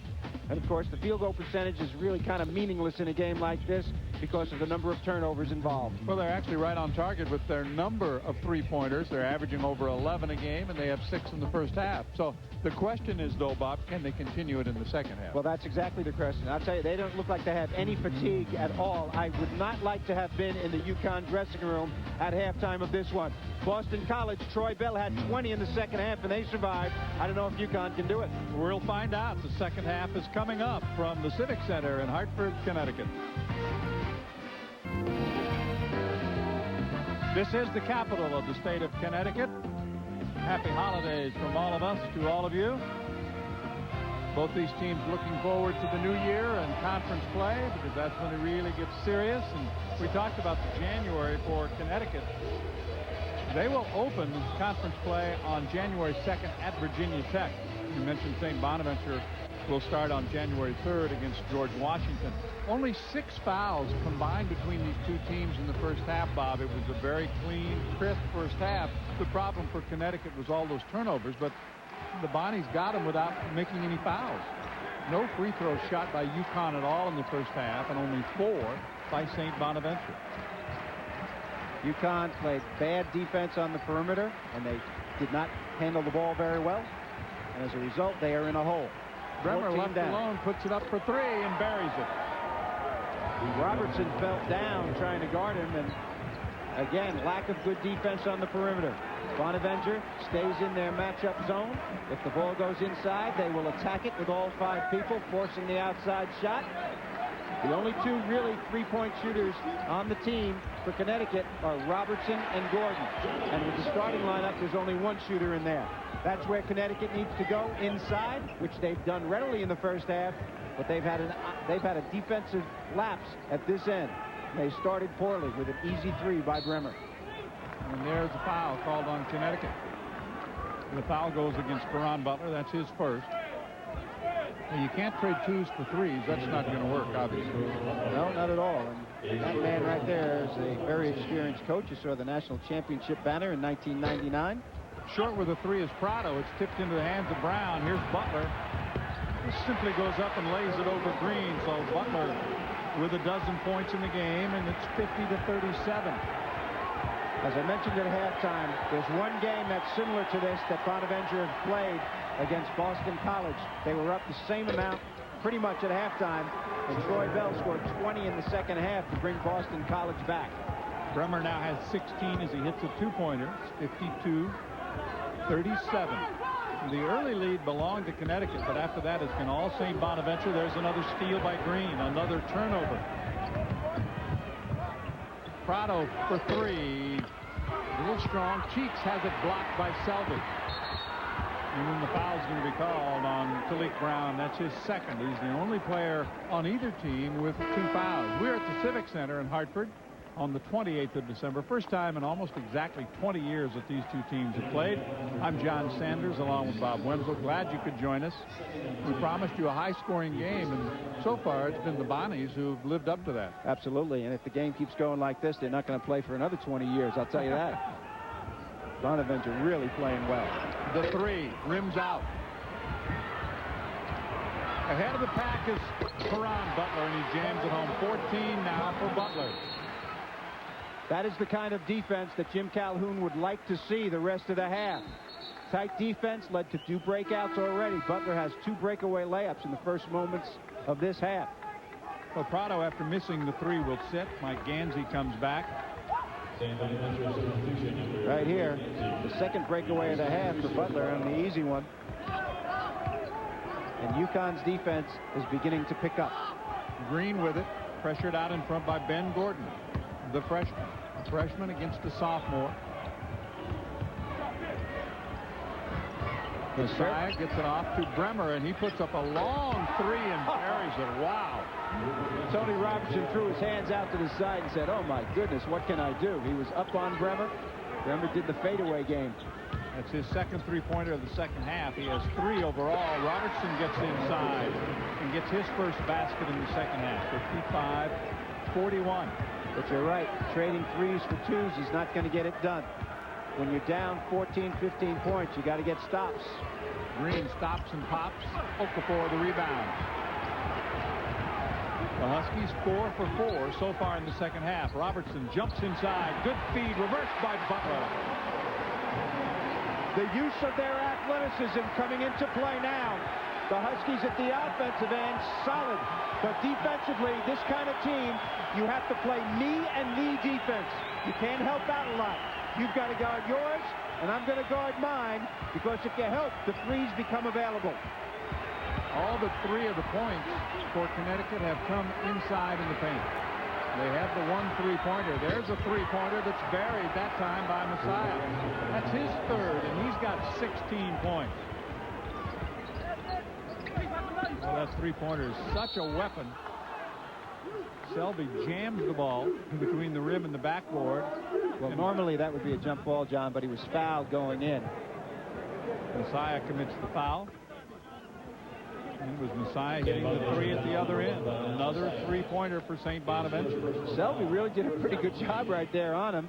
And, of course, the field goal percentage is really kind of meaningless in a game like this because of the number of turnovers involved. Well, they're actually right on target with their number of three-pointers. They're averaging over 11 a game, and they have 6 in the first half. So the question is, though, Bob, can they continue it in the second half? Well, that's exactly the question. I'll tell you, they don't look like they have any fatigue at all. I would not like to have been in the UConn dressing room at halftime of this one. Boston College, Troy Bell had 20 in the second half, and they survived. I don't know if UConn can do it. We'll find out. The second half is coming up from the Civic Center in Hartford, Connecticut. This is the capital of the state of Connecticut. Happy holidays from all of us to all of you. Both these teams looking forward to the new year and conference play, because that's when it really gets serious. And we talked about the January for Connecticut. They will open conference play on January 2nd at Virginia Tech. You mentioned St. Bonaventure will start on January 3rd against George Washington. Only 6 fouls combined between these two teams in the first half, Bob. It was a very clean, crisp first half. The problem for Connecticut was all those turnovers, but the Bonnies got them without making any fouls. No free throws shot by UConn at all in the first half, and only 4 by St. Bonaventure. UConn played bad defense on the perimeter, and they did not handle the ball very well. And as a result, they are in a hole. Bremer left alone, puts it up for 3 and buries it. Robertson fell down trying to guard him, and again, lack of good defense on the perimeter. Bonaventure stays in their matchup zone. If the ball goes inside, they will attack it with all 5 people, forcing the outside shot. The only 2 really three-point shooters on the team for Connecticut are Robertson and Gordon. And with the starting lineup, there's only 1 shooter in there. That's where Connecticut needs to go, inside, which they've done readily in the first half, but they've had a defensive lapse at this end. They started poorly with an easy 3 by Bremer. And there's a foul called on Connecticut. The foul goes against Caron Butler. That's his first. Well, you can't trade 2s for 3s. That's not going to work, obviously. No, not at all. And that man right there is a very experienced coach. You saw the national championship banner in 1999. Short with a 3 is Prado. It's tipped into the hands of Brown. Here's Butler. He simply goes up and lays it over Green. So Butler with a dozen points in the game, and it's 50-37. As I mentioned at halftime, there's one game that's similar to this that Bonaventure have played against Boston College. They were up the same amount pretty much at halftime, and Troy Bell scored 20 in the second half to bring Boston College back. Bremer now has 16 as he hits a 2-pointer. It's 52-37. The early lead belonged to Connecticut, but after that it's been all St. Bonaventure. There's another steal by Green, another turnover. Prado for 3. A little strong. Cheeks has it blocked by Selby. And then the foul's going to be called on Talik Brown. That's his second. He's the only player on either team with 2 fouls. We're at the Civic Center in Hartford on the 28th of December. First time in almost exactly 20 years that these two teams have played. I'm John Sanders along with Bob Wenzel. Glad you could join us. We promised you a high-scoring game, and so far it's been the Bonnies who've lived up to that. Absolutely, and if the game keeps going like this, they're not going to play for another 20 years, I'll tell you that. Bonaventure really playing well. The 3 rims out. Ahead of the pack is Caron Butler, and he jams it home. 14 now for Butler. That is the kind of defense that Jim Calhoun would like to see the rest of the half. Tight defense led to 2 breakouts already. Butler has 2 breakaway layups in the first moments of this half. Well, Prado, after missing the 3, will sit. Mike Gansey comes back. Right here, the second breakaway of the half for Butler on the easy one. And UConn's defense is beginning to pick up. Green with it, pressured out in front by Ben Gordon, the freshman. A freshman against a sophomore. Messiah gets it off to Bremer, and he puts up a long 3 and buries it. Wow. Tony Robertson threw his hands out to the side and said, "Oh my goodness, what can I do?" He was up on Bremer. Bremer did the fadeaway game. That's his second 3-pointer of the second half. He has 3 overall. Robertson gets inside and gets his first basket in the second half. 55-41. But you're right, trading 3s for 2s is not going to get it done. When you're down 14, 15 points, you got to get stops. Green stops and pops. Okafor the rebound. The Huskies 4 for 4 so far in the second half. Robertson jumps inside. Good feed, reversed by Butler. The use of their athleticism coming into play now. The Huskies at the offensive end, solid. But defensively, this kind of team, you have to play knee and knee defense. You can't help out a lot. You've got to guard yours, and I'm going to guard mine, because if you help, the 3s become available. All but 3 of the points for Connecticut have come inside in the paint. They have the 1 3-pointer. There's a 3-pointer that's buried that time by Messiah. That's his 3rd, and he's got 16 points. Well, that 3-pointer is such a weapon. Selby jams the ball between the rim and the backboard. Well, normally that would be a jump ball, John, but he was fouled going in. Messiah commits the foul. It was Messiah hitting the 3 at the other end. Another 3-pointer for St. Bonaventure. Selby really did a pretty good job right there on him.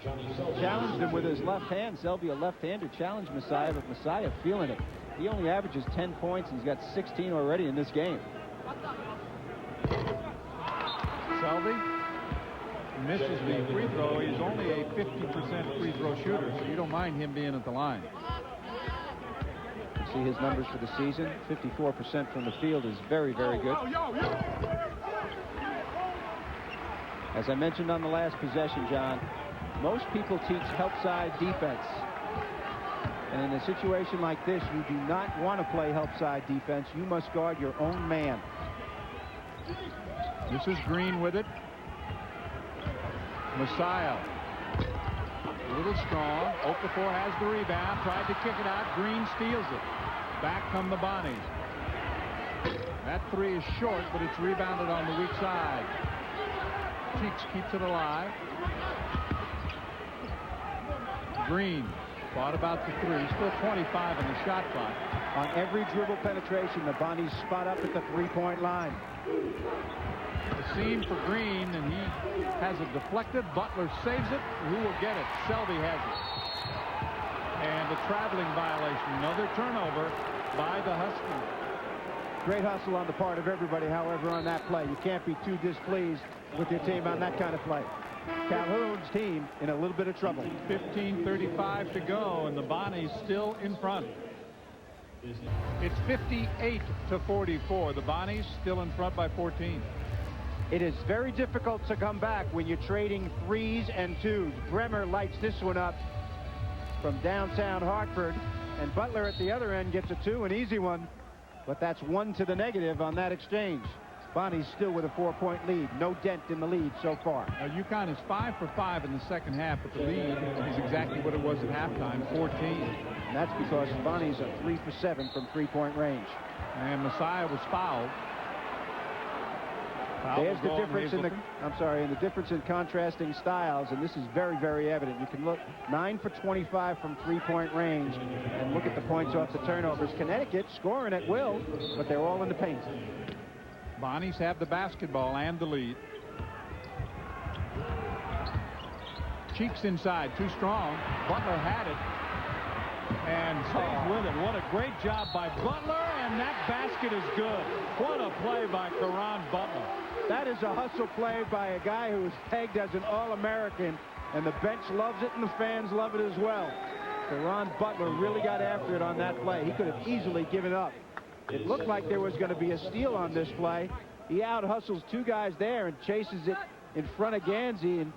Challenged him with his left hand. Selby, a left-hander, challenged Messiah, but Messiah feeling it. He only averages 10 points, and he's got 16 already in this game. Selby misses the free throw. He's only a 50% free throw shooter, so you don't mind him being at the line. See his numbers for the season. 54% from the field is very, very good. As I mentioned on the last possession, John, most people teach help side defense. And in a situation like this, you do not want to play help side defense. You must guard your own man. This is Green with it. Messiah. A little strong. Okafor has the rebound. Tried to kick it out. Green steals it. Back come the Bonnies. That 3 is short, but it's rebounded on the weak side. Cheeks keeps it alive. Green thought about the 3. Still 25 in the shot clock. On every dribble penetration, the Bonnies spot up at the 3-point line. The seam for Green, and he has it deflected. Butler saves it. Who will get it? Selby has it. And a traveling violation. Another turnover by the Huskies. Great hustle on the part of everybody, however, on that play. You can't be too displeased with your team on that kind of play. Calhoun's team in a little bit of trouble. 15:35 to go, and the Bonnies still in front. It's 58-44. The Bonnies still in front by 14. It is very difficult to come back when you're trading 3s and 2s. Bremer lights this one up from downtown Hartford, and Butler at the other end gets a 2, an easy one, but that's 1 to the negative on that exchange. Bonnie's still with a 4-point lead. No dent in the lead so far. Now, UConn is 5 for 5 in the second half, but the lead is exactly what it was at halftime, 14. And that's because Bonnie's are 3 for 7 from 3-point range. And Messiah was fouled. There's the difference in the difference in contrasting styles, and this is very, very evident. You can look 9 for 25 from 3-point range, and look at the points off the turnovers. Connecticut scoring at will, but they're all in the paint. Bonnies have the basketball and the lead. Cheeks inside, too strong. Butler had it and stays with it. What a great job by Butler, and that basket is good. What a play by Caron Butler. That is a hustle play by a guy who is pegged as an All-American, and the bench loves it and the fans love it as well. Caron Butler really got after it on that play. He could have easily given up. It looked like there was going to be a steal on this play, He out-hustles two guys there and chases it in front of Gansey and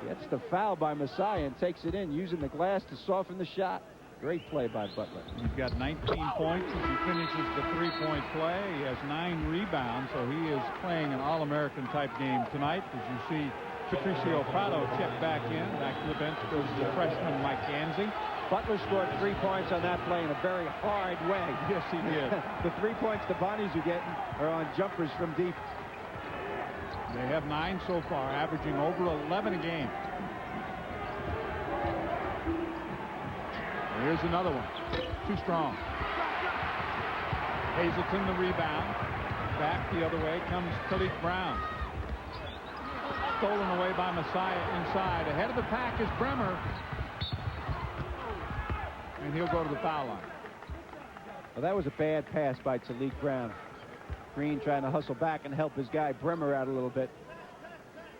gets the foul by Messiah and takes it in, using the glass to soften the shot. Great play by Butler. He's got 19 points as he finishes the three-point play. He has 9 rebounds, so he is playing an All-American type game tonight. As you see, Patricio Prado checked back in. Back to the bench goes the freshman Mike Gansey. Butler scored 3 points on that play in a very hard way. Yes, he did. The 3 points the Bonnies are getting are on jumpers from deep. They have 9 so far, averaging over 11 a game. Here's another one. Too strong. Hazelton the rebound. Back the other way comes Khalid Brown. Stolen away by Messiah inside. Ahead of the pack is Bremer. And he'll go to the foul line. Well, that was a bad pass by Talik Brown. Green trying to hustle back and help his guy Bremer out a little bit.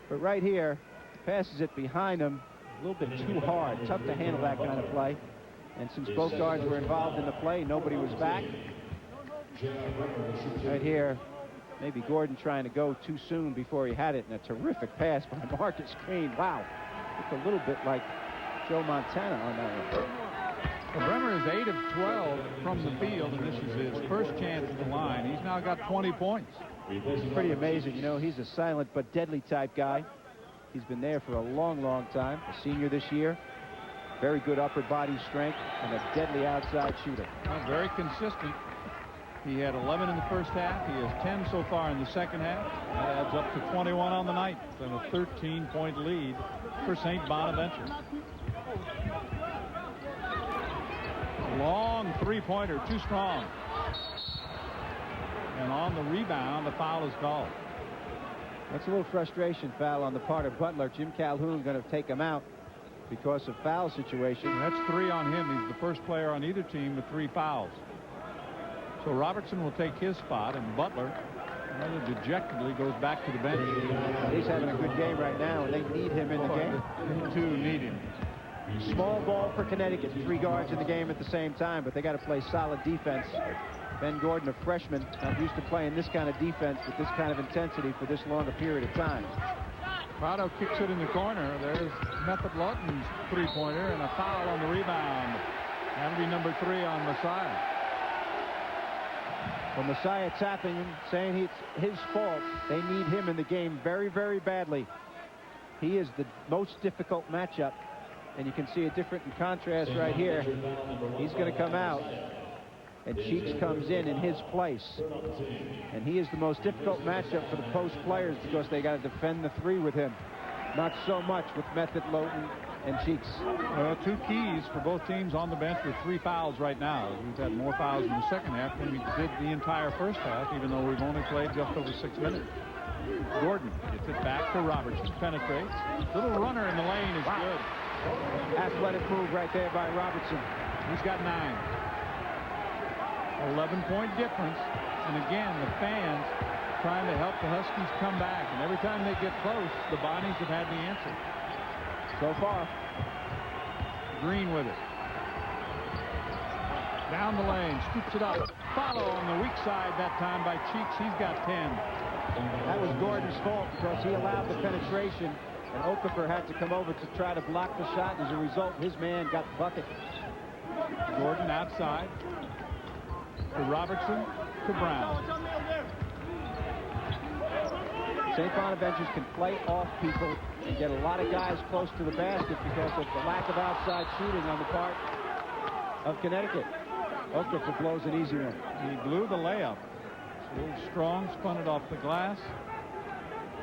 But right here, passes it behind him a little bit too hard. Tough to handle that kind of play. And since both guards were involved in the play, nobody was back. Right here, maybe Gordon trying to go too soon before he had it. And a terrific pass by Marcus Green. Wow. Looked a little bit like Joe Montana on that one. Well, Bremer is 8 of 12 from the field, and this is his first chance at the line. He's now got 20 points. It's pretty amazing. You know, he's a silent but deadly type guy. He's been there for a long, long time. A senior this year. Very good upper body strength and a deadly outside shooter. Well, very consistent. He had 11 in the first half. He has 10 so far in the second half. That adds up to 21 on the night. And a 13-point lead for St. Bonaventure. Long three-pointer, too strong. And on the rebound, the foul is called. That's a little frustration foul on the part of Butler. Jim Calhoun going to take him out because of foul situation. That's 3 on him. He's the first player on either team with 3 fouls. So Robertson will take his spot, and Butler rather dejectedly goes back to the bench. He's having a good game right now, and they need him in the game. They too need him. Small ball for Connecticut. 3 guards in the game at the same time, but they got to play solid defense. Ben Gordon, a freshman, not used to playing this kind of defense with this kind of intensity for this long a period of time. Prado kicks it in the corner. There's Method Lawton's three-pointer and a foul on the rebound. That'll be number 3 on Messiah. Well, Messiah tapping him, saying it's his fault. They need him in the game very, very badly. He is the most difficult matchup. And you can see a different in contrast right here. He's going to come out, and Cheeks comes in his place. And he is the most difficult matchup for the post players because they got to defend the 3 with him. Not so much with Method, Lawton, and Cheeks. 2 keys for both teams on the bench with 3 fouls right now. We've had more fouls in the second half than we did the entire first half, even though we've only played just over 6 minutes. Gordon gets it back to Robertson, penetrates. Little runner in the lane is good. Athletic move right there by Robertson. He's got 9. 11-point difference. And again, the fans trying to help the Huskies come back. And every time they get close, the Bonnies have had the answer. So far. Green with it. Down the lane, scoops it up. Follow on the weak side that time by Cheeks. He's got 10. That was Gordon's fault because he allowed the penetration. And Okafor had to come over to try to block the shot. As a result, his man got the bucket. Gordon outside to Robertson to Brown. St. Bonaventures can play off people and get a lot of guys close to the basket because of the lack of outside shooting on the part of Connecticut. Okafor blows an easy one. He blew the layup. A little strong, spun it off the glass.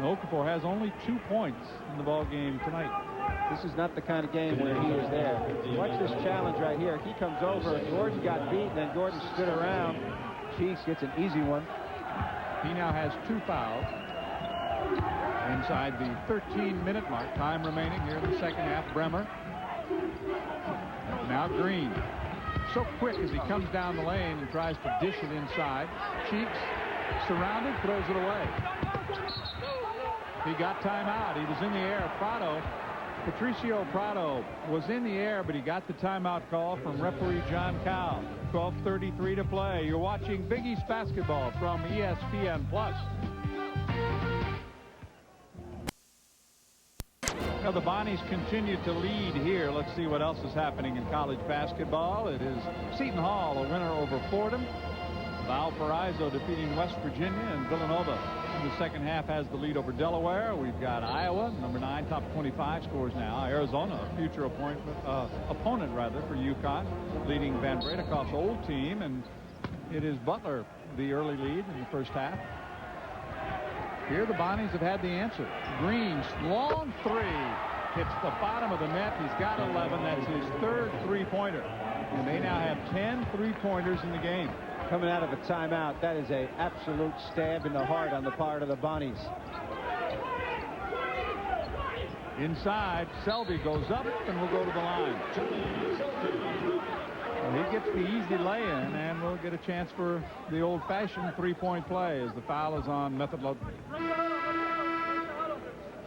Okafor has only 2 points in the ball game tonight. This is not the kind of game where he is there. Watch this challenge right here. He comes over. Gordon got beat, and then Gordon stood around. Cheeks gets an easy one. He now has 2 fouls. Inside the 13-minute mark. Time remaining here in the second half. Bremer. Now Green. So quick as he comes down the lane and tries to dish it inside. Cheeks surrounded, throws it away. He got timeout. He was in the air. Prado Patricio Prado was in the air, but he got the timeout call from referee John Cowell. 12:33 to play. You're watching Big East basketball from ESPN+. Now the Bonnies continue to lead here. Let's see what else is happening in college basketball. It is Seton Hall, a winner over Fordham. Valparaiso defeating West Virginia, and Villanova in the second half has the lead over Delaware. We've got Iowa, number 9, top 25 scores now. Arizona, a future opponent for UConn, leading Van Bredekoff's old team, and it is Butler the early lead in the first half. Here the Bonnies have had the answer. Green's long three hits the bottom of the net. He's got 11. That's his third three-pointer, and they now have 10 three-pointers in the game. Coming out of a timeout, that is an absolute stab in the heart on the part of the Bonnies. Inside, Selby goes up and will go to the line. Well, he gets the easy lay-in, and we'll get a chance for the old-fashioned three-point play as the foul is on Method Ludwig.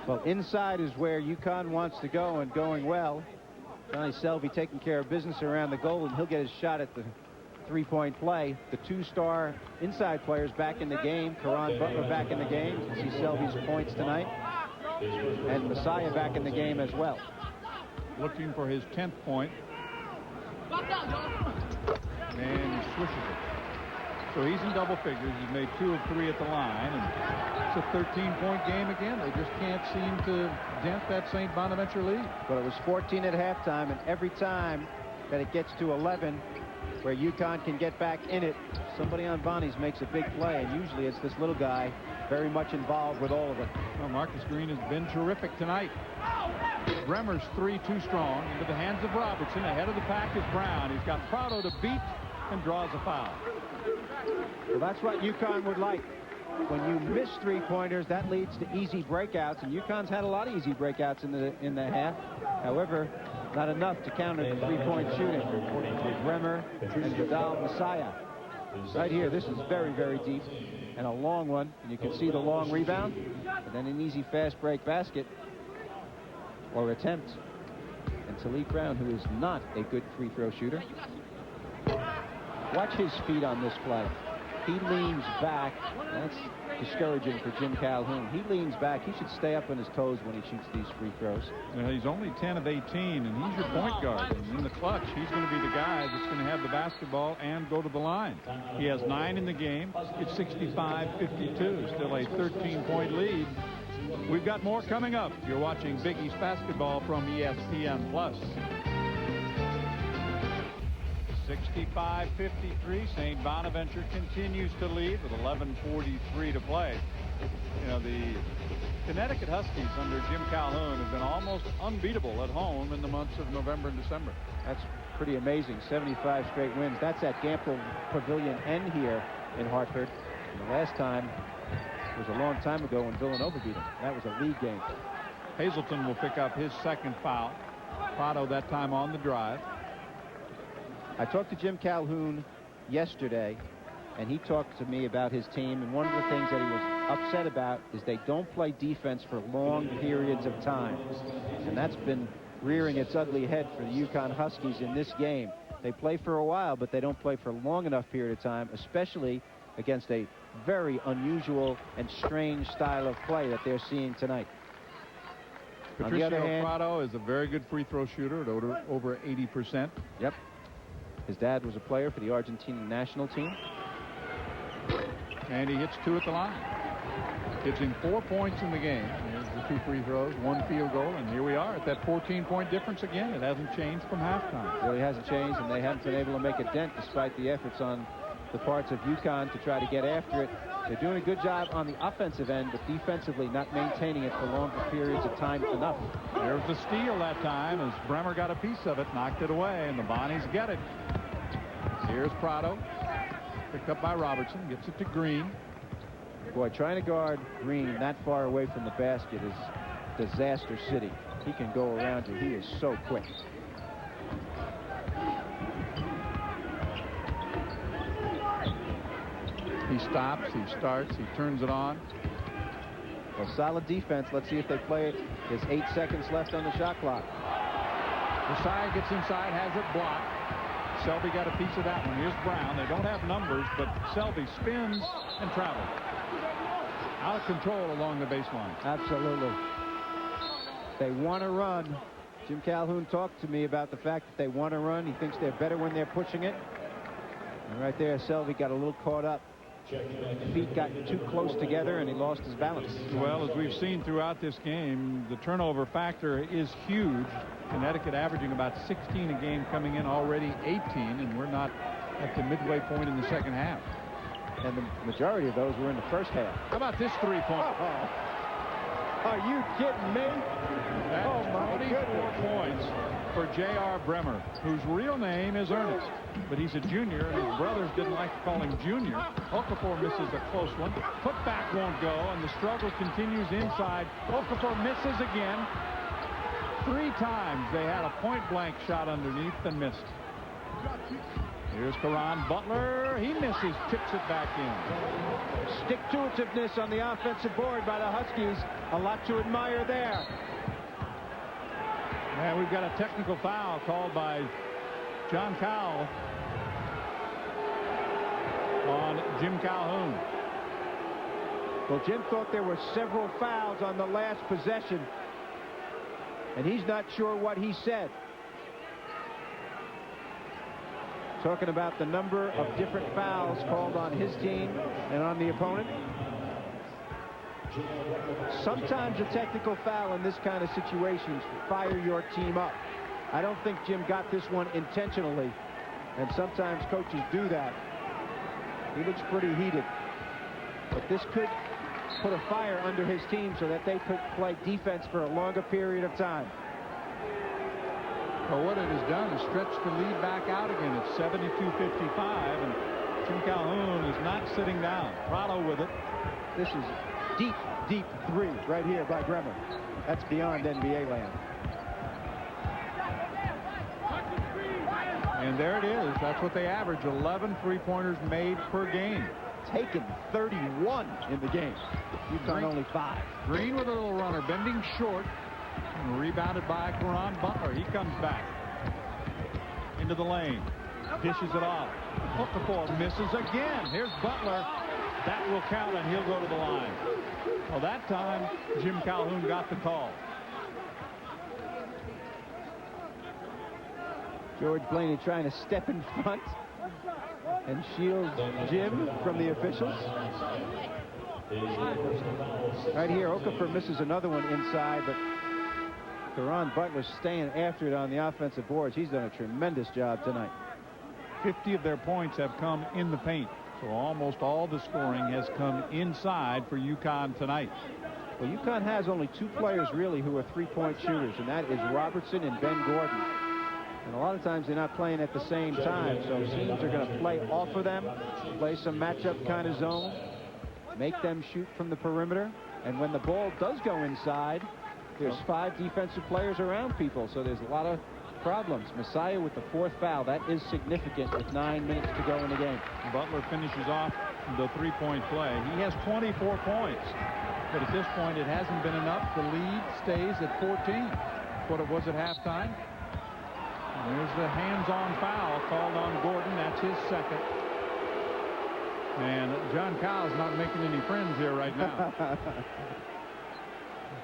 Well, inside is where UConn wants to go, and going well. Johnny Selby taking care of business around the goal, and he'll get his shot at the three-point play. The two-star inside players back in the game. Karan Butler back in the game. You can see Selby's points tonight. And Messiah back in the game as well. Looking for his 10th point. And he swishes it. So he's in double figures. He's made 2 of 3 at the line. And it's a 13-point game again. They just can't seem to dent that St. Bonaventure lead. But it was 14 at halftime, and every time that it gets to 11, where UConn can get back in it, somebody on Bonnies makes a big play, and usually it's this little guy very much involved with all of it. Well, Marcus Green has been terrific tonight. Bremer's three too strong into the hands of Robertson. Ahead of the pack is Brown. He's got Prado to beat and draws a foul. Well, that's what UConn would like. When you miss three-pointers, that leads to easy breakouts, and UConn's had a lot of easy breakouts in the half. However, not enough to counter the three-point shooting. Bremer and Vidal Messiah. Right here, this is very, very deep and a long one, and you can see the long rebound, and then an easy fast break basket or attempt. And Talik Brown, who is not a good free throw shooter. Watch his feet on this play. He leans back. That's discouraging for Jim Calhoun. He leans back. He should stay up on his toes when he shoots these free throws. Well, he's only 10 of 18, and he's your point guard. And in the clutch, he's going to be the guy that's going to have the basketball and go to the line. He has 9 in the game. It's 65-52. Still a 13-point lead. We've got more coming up. You're watching Big East basketball from ESPN+. 65-53. St. Bonaventure continues to lead with 11:43 to play. You know, the Connecticut Huskies under Jim Calhoun have been almost unbeatable at home in the months of November and December. That's pretty amazing. 75 straight wins. That's at Gampel Pavilion N here in Hartford. And the last time was a long time ago when Villanova beat them. That was a league game. Hazleton will pick up his second foul. Prado that time on the drive. I talked to Jim Calhoun yesterday, and he talked to me about his team, and one of the things that he was upset about is they don't play defense for long periods of time. And that's been rearing its ugly head for the UConn Huskies in this game. They play for a while, but they don't play for a long enough period of time, especially against a very unusual and strange style of play that they're seeing tonight. Patricio on the other hand, Prado is a very good free throw shooter at over 80%. Yep. His dad was a player for the Argentine national team. And he hits 2 at the line. Gives him 4 points in the game. There's the 2 free throws, 1 field goal, and here we are at that 14-point difference again. It hasn't changed from halftime. It really hasn't changed, and they haven't been able to make a dent despite the efforts on the parts of UConn to try to get after it. They're doing a good job on the offensive end, but defensively not maintaining it for longer periods of time enough. There's the steal that time as Bremer got a piece of it, knocked it away, and the Bonnies get it. Here's Prado. Picked up by Robertson. Gets it to Green. Boy, trying to guard Green that far away from the basket is disaster city. He can go around you. He is so quick. He stops, he starts, he turns it on. Well, solid defense. Let's see if they play it. There's 8 seconds left on the shot clock. Messiah gets inside, has it blocked. Selby got a piece of that one. Here's Brown. They don't have numbers, but Selby spins and travels. Out of control along the baseline. Absolutely. They want to run. Jim Calhoun talked to me about the fact that they want to run. He thinks they're better when they're pushing it. And right there, Selby got a little caught up. Feet got too close together, and he lost his balance. Well, as we've seen throughout this game, the turnover factor is huge. Connecticut averaging about 16 a game, coming in already 18, and we're not at the midway point in the second half. And the majority of those were in the first half. How about this three-point? Are you kidding me? That's 24 points for J.R. Bremer, whose real name is Ernest, but he's a junior, and his brothers didn't like to call him Junior. Okafor misses a close one. Putback won't go, and the struggle continues inside. Okafor misses again. 3 times they had a point-blank shot underneath and missed. Here's Caron Butler. He misses, tips it back in. Stick-to-itiveness on the offensive board by the Huskies. A lot to admire there. And we've got a technical foul called by John Cowell on Jim Calhoun. Well, Jim thought there were several fouls on the last possession, and he's not sure what he said. Talking about the number of different fouls called on his team and on the opponent. Sometimes a technical foul in this kind of situations fire your team up. I don't think Jim got this one intentionally, and sometimes coaches do that. He looks pretty heated, but this could put a fire under his team so that they could play defense for a longer period of time. Well, what it has done is stretch the lead back out again. It's 72-55, and Jim Calhoun is not sitting down. Prado with it. This is deep, deep 3 right here by Bremer. That's beyond NBA land. And there it is. That's what they average. 11 three-pointers made per game. Taken 31 in the game. UConn only 5. Green with a little runner, bending short. And rebounded by Caron Butler. He comes back into the lane, dishes it off. Okafor misses again. Here's Butler. That will count, and he'll go to the line. Well, that time Jim Calhoun got the call. George Blaney trying to step in front and shield Jim from the officials. Right here, Okafor misses another one inside, but Caron Butler staying after it on the offensive boards. He's done a tremendous job tonight. 50 of their points have come in the paint, so almost all the scoring has come inside for UConn tonight. Well, UConn has only 2 players really who are 3-point shooters, and that is Robertson and Ben Gordon. And a lot of times they're not playing at the same time, so teams are going to play off of them, play some matchup kind of zone, make them shoot from the perimeter, and when the ball does go inside, there's 5 defensive players around people, so there's a lot of problems. Messiah with the 4th foul. That is significant with 9 minutes to go in the game. Butler finishes off the 3-point play. He has 24 points, but at this point it hasn't been enough. The lead stays at 14. What it was at halftime. And there's the hands-on foul called on Gordon. That's his second. And John Cowell's not making any friends here right now.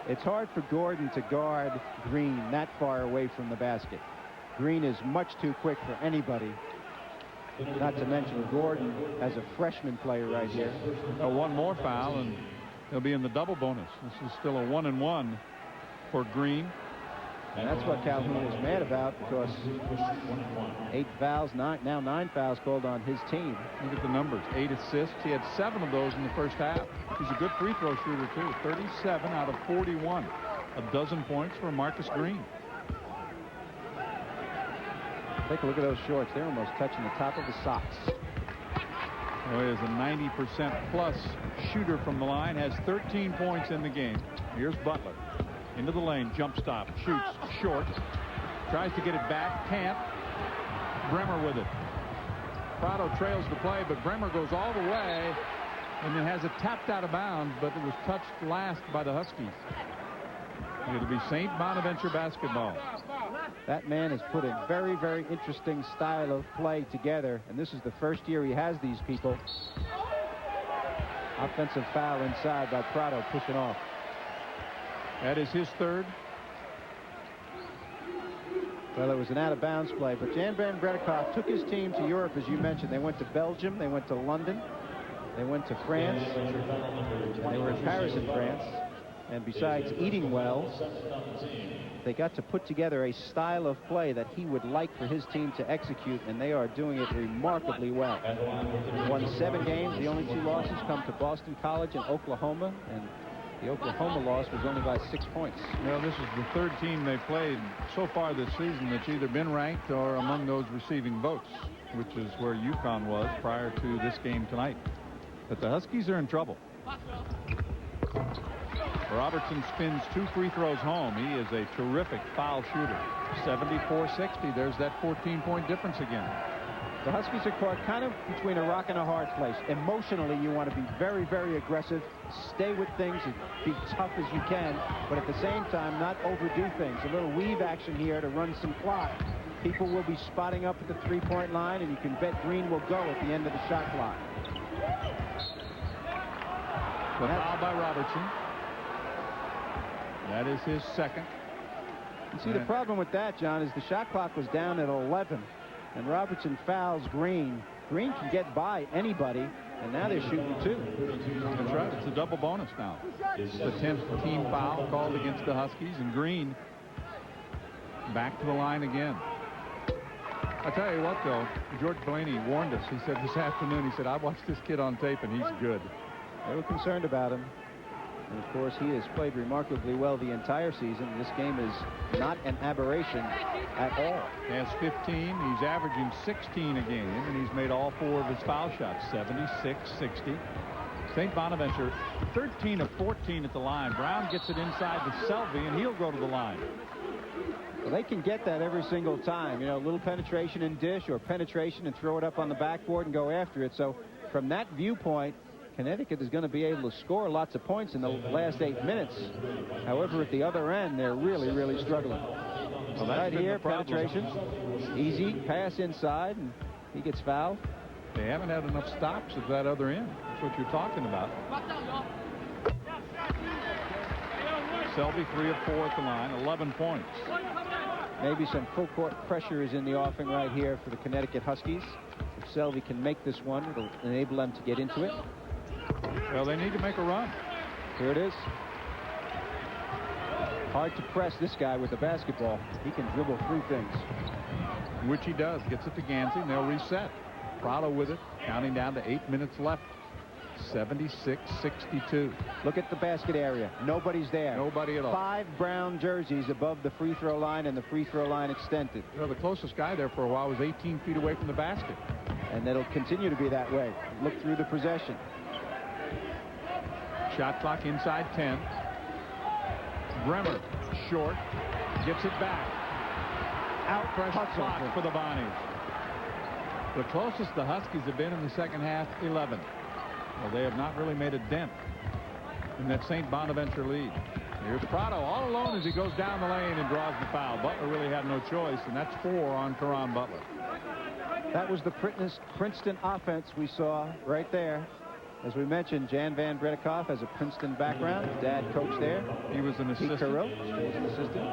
It's hard for Gordon to guard Green that far away from the basket. Green is much too quick for anybody. Not to mention Gordon as a freshman player right here. One more foul, and he'll be in the double bonus. This is still a 1-and-1 for Green. And that's what Calhoun is mad about, because 8 fouls, now 9 fouls called on his team. Look at the numbers. 8 assists. He had 7 of those in the first half. He's a good free throw shooter, too. 37 out of 41. A dozen points for Marcus Green. Take a look at those shorts. They're almost touching the top of the socks. Oh, he is a 90% plus shooter from the line. Has 13 points in the game. Here's Butler. Into the lane, jump stop, shoots, short, tries to get it back, can't. Bremer with it. Prado trails the play, but Bremer goes all the way, And it has it tapped out of bounds, but it was touched last by the Huskies. It'll be St. Bonaventure basketball. That man has put a very, very interesting style of play together, and this is the first year he has these people. Offensive foul inside by Prado, pushing off. That is his third. Well, it was an out-of-bounds play, but Jan van Bredekov took his team to Europe, as you mentioned. They went to Belgium, they went to London, they went to France, they were in Paris in France, and besides eating well, they got to put together a style of play that he would like for his team to execute, and they are doing it remarkably well. Won 7 games. The only 2 losses come to Boston College and Oklahoma, and the Oklahoma loss was only by 6 points. Well, this is the third team they played so far this season that's either been ranked or among those receiving votes, which is where UConn was prior to this game tonight. But the Huskies are in trouble. Robertson spins 2 free throws home. He is a terrific foul shooter. 74-60. There's that 14-point difference again. The Huskies are caught kind of between a rock and a hard place. Emotionally, you want to be very, very aggressive, stay with things, and be tough as you can, but at the same time, not overdo things. A little weave action here to run some clock. People will be spotting up at the 3-point line, and you can bet Green will go at the end of the shot clock. The foul by Robertson. That is his second. You see, the problem with that, John, is the shot clock was down at 11, and Robertson fouls Green. Green can get by anybody, and now they're shooting 2. That's right. It's a double bonus now. It's the 10th team foul called against the Huskies, and Green back to the line again. I tell you what, though, George Blaney warned us. He said this afternoon, he said, I watched this kid on tape, and he's good. They were concerned about him. And of course, he has played remarkably well the entire season. This game is not an aberration at all. He has 15. He's averaging 16 a game, and he's made all 4 of his foul shots. 76-60. St. Bonaventure 13 of 14 at the line. Brown gets it inside to Selby, and he'll go to the line. Well, they can get that every single time. You know, a little penetration and dish, or penetration and throw it up on the backboard and go after it. So from that viewpoint, Connecticut is going to be able to score lots of points in the last 8 minutes. However, at the other end, they're really, really struggling. Well, right here, penetration, easy pass inside, and he gets fouled. They haven't had enough stops at that other end. That's what you're talking about. Selby 3 of 4 at the line, 11 points. Maybe some full court pressure is in the offing right here for the Connecticut Huskies. If Selby can make this one, it'll enable them to get into it. Well, they need to make a run. Here it is. Hard to press this guy with the basketball. He can dribble through things. Which he does. Gets it to Gansey, and they'll reset. Prado with it, counting down to 8 minutes left. 76-62. Look at the basket area. Nobody's there. Nobody at all. 5 brown jerseys above the free throw line, and the free throw line extended. Well, the closest guy there for a while was 18 feet away from the basket. And it'll continue to be that way. Look through the possession. Shot clock inside 10. Bremer short, gets it back. Out pressure clock for the Bonnies. The closest the Huskies have been in the second half, 11. Well, they have not really made a dent in that St. Bonaventure lead. Here's Prado all alone as he goes down the lane and draws the foul. Butler really had no choice, and that's 4 on Caron Butler. That was the Princeton offense we saw right there. As we mentioned, Jan van Bredekov has a Princeton background. His dad coached there. He was an assistant. He was an assistant.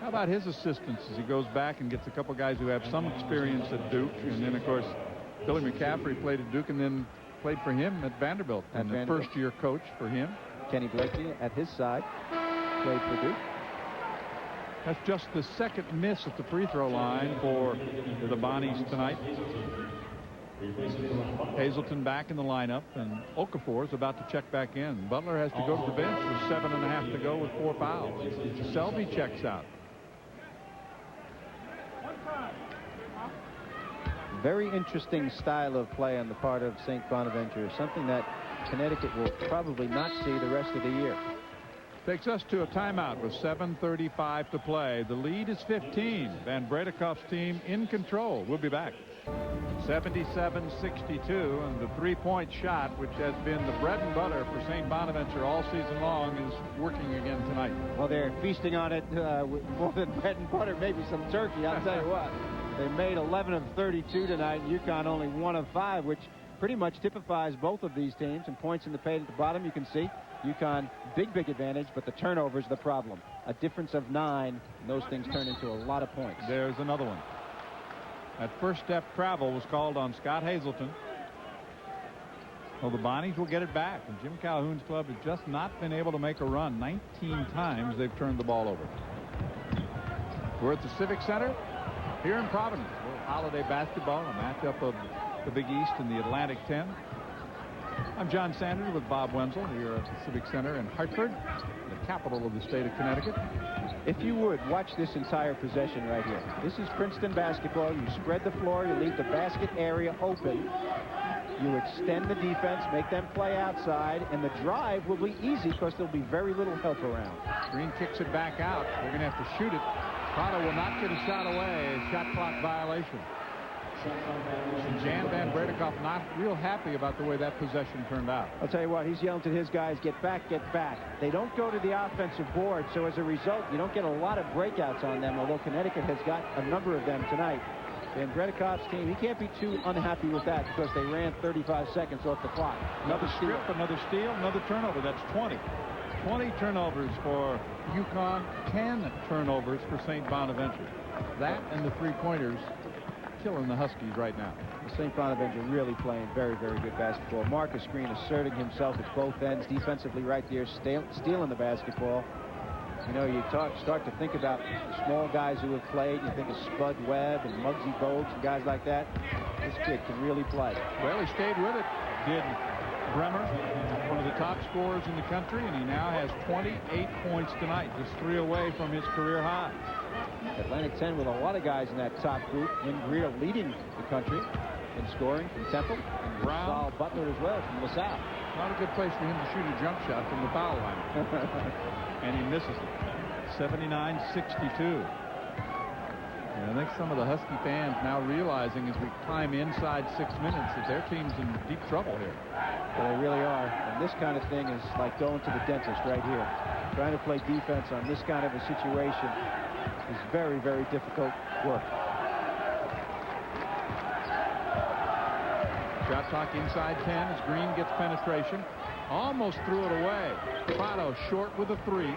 How about his assistants as he goes back and gets a couple guys who have some experience at Duke? And then, of course, Billy McCaffrey played at Duke and then played for him at Vanderbilt. And the first-year coach for him. Kenny Blakely at his side played for Duke. That's just the second miss at the free throw line for the Bonnies tonight. Hazelton back in the lineup, and Okafor is about to check back in. Butler has to go to the bench with 7.5 to go with 4 fouls. Selby checks out. Very interesting style of play on the part of St. Bonaventure. Something that Connecticut will probably not see the rest of the year. Takes us to a timeout with 7:35 to play. The lead is 15. Van Bredekoff's team in control. We'll be back. 77-62, and the three-point shot, which has been the bread and butter for St. Bonaventure all season long, is working again tonight. Well, they're feasting on it with more than bread and butter, maybe some turkey. I'll tell you what. They made 11 of 32 tonight. UConn only 1 of 5, which pretty much typifies both of these teams. And points in the paint at the bottom, you can see UConn big advantage, but the turnovers are the problem. A difference of 9, and those things turn into a lot of points. There's another one. That first step travel was called on Scott Hazelton. Well, the Bonnies will get it back, and Jim Calhoun's club has just not been able to make a run. 19 times they've turned the ball over. We're at the Civic Center here in Providence. Holiday basketball, a matchup of the Big East and the Atlantic 10. I'm John Sanders with Bob Wenzel here at the Civic Center in Hartford, the capital of the state of Connecticut. If you would, watch this entire possession right here. This is Princeton basketball. You spread the floor, you leave the basket area open. You extend the defense, make them play outside, and the drive will be easy because there'll be very little help around. Green kicks it back out. They're going to have to shoot it. Prado will not get a shot away. A shot clock violation. And Jan Van Bredekoff not real happy about the way that possession turned out. I'll tell you what, he's yelling to his guys, get back, get back. They don't go to the offensive board, so as a result, you don't get a lot of breakouts on them, although Connecticut has got a number of them tonight. Van Bredekoff's team, he can't be too unhappy with that because they ran 35 seconds off the clock. Another strip, another steal, another turnover. That's 20. 20 turnovers for UConn, 10 turnovers for St. Bonaventure. That and the three-pointers killing the Huskies right now. St. Bonaventure really playing very good basketball. Marcus Green asserting himself at both ends, defensively right there, stealing the basketball. You know, you start to think about the small guys who have played. You think of Spud Webb and Muggsy Bogues and guys like that. This kid can really play. Well, he stayed with it, did Bremer, one of the top scorers in the country, and he now has 28 points tonight, just 3 away from his career high. Atlantic 10 with a lot of guys in that top group. Lynn Greer leading the country in scoring from Temple. And Brown. Saul Butler as well from LaSalle. Not a good place for him to shoot a jump shot from the foul line. And he misses it. 79-62. And I think some of the Husky fans now realizing as we climb inside 6 minutes that their team's in deep trouble here. Well, they really are. And this kind of thing is like going to the dentist right here. Trying to play defense on this kind of a situation is very difficult work. Shot clock inside 10 as Green gets penetration. Almost threw it away. Prado short with a 3.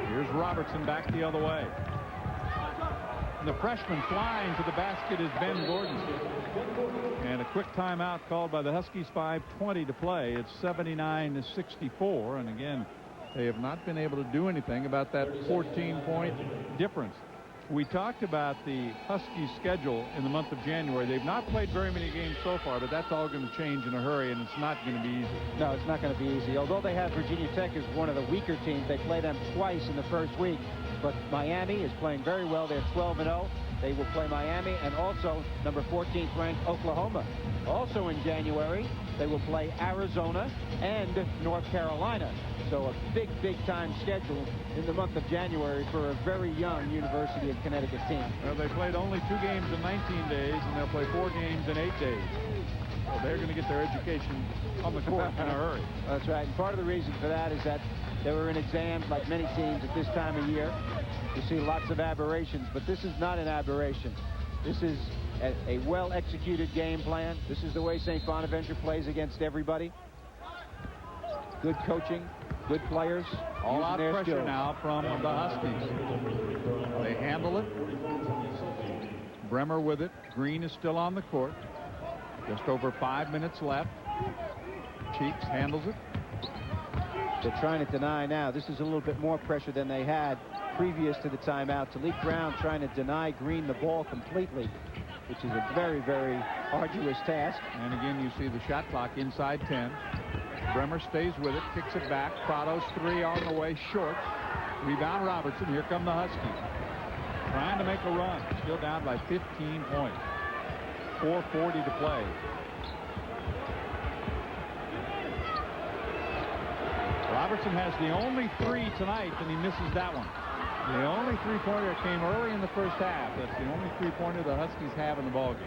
Here's Robertson back the other way. And the freshman flying to the basket is Ben Gordon. And a quick timeout called by the Huskies. 5:20 to play. It's 79-64. And again, they have not been able to do anything about that 14-point difference. We talked about the Huskies' schedule in the month of January. They've not played very many games so far, but that's all going to change in a hurry, and it's not going to be easy. No, it's not going to be easy. Although they have Virginia Tech as one of the weaker teams, they play them twice in the first week. But Miami is playing very well. They're 12-0. They will play Miami and also number 14th ranked Oklahoma. Also in January, they will play Arizona and North Carolina. So a big time schedule in the month of January for a very young University of Connecticut team. Well, they played only 2 games in 19 days, and they'll play 4 games in 8 days. So they're going to get their education on the court in a hurry. That's right. And part of the reason for that is that they were in exams like many teams at this time of year. You see lots of aberrations, but this is not an aberration. This is a well-executed game plan. This is the way St. Bonaventure plays against everybody. Good coaching, good players. All out pressure now from the Huskies. They handle it. Bremer with it. Green is still on the court. Just over 5 minutes left. Cheeks handles it. They're trying to deny now. This is a little bit more pressure than they had previous to the timeout. Talik Brown trying to deny Green the ball completely, which is a very arduous task. And again, you see the shot clock inside 10. Bremer stays with it, kicks it back. Prado's 3 on the way short. Rebound Robertson. Here come the Huskies. Trying to make a run. Still down by 15 points. 4:40 to play. Robertson has the only 3 tonight, and he misses that one. The only 3-pointer came early in the first half. That's the only 3-pointer the Huskies have in the ballgame.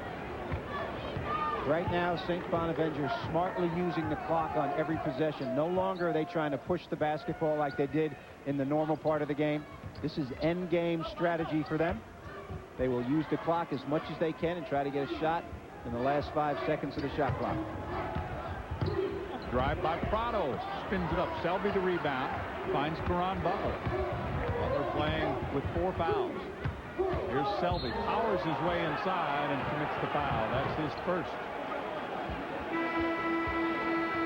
Right now, St. Bonaventure smartly using the clock on every possession. No longer are they trying to push the basketball like they did in the normal part of the game. This is end game strategy for them. They will use the clock as much as they can and try to get a shot in the last 5 seconds of the shot clock. Drive by Prado. Spins it up. Selby the rebound. Finds Caron Butler. Butler playing with 4 fouls. Here's Selby. Powers his way inside and commits the foul. That's his first.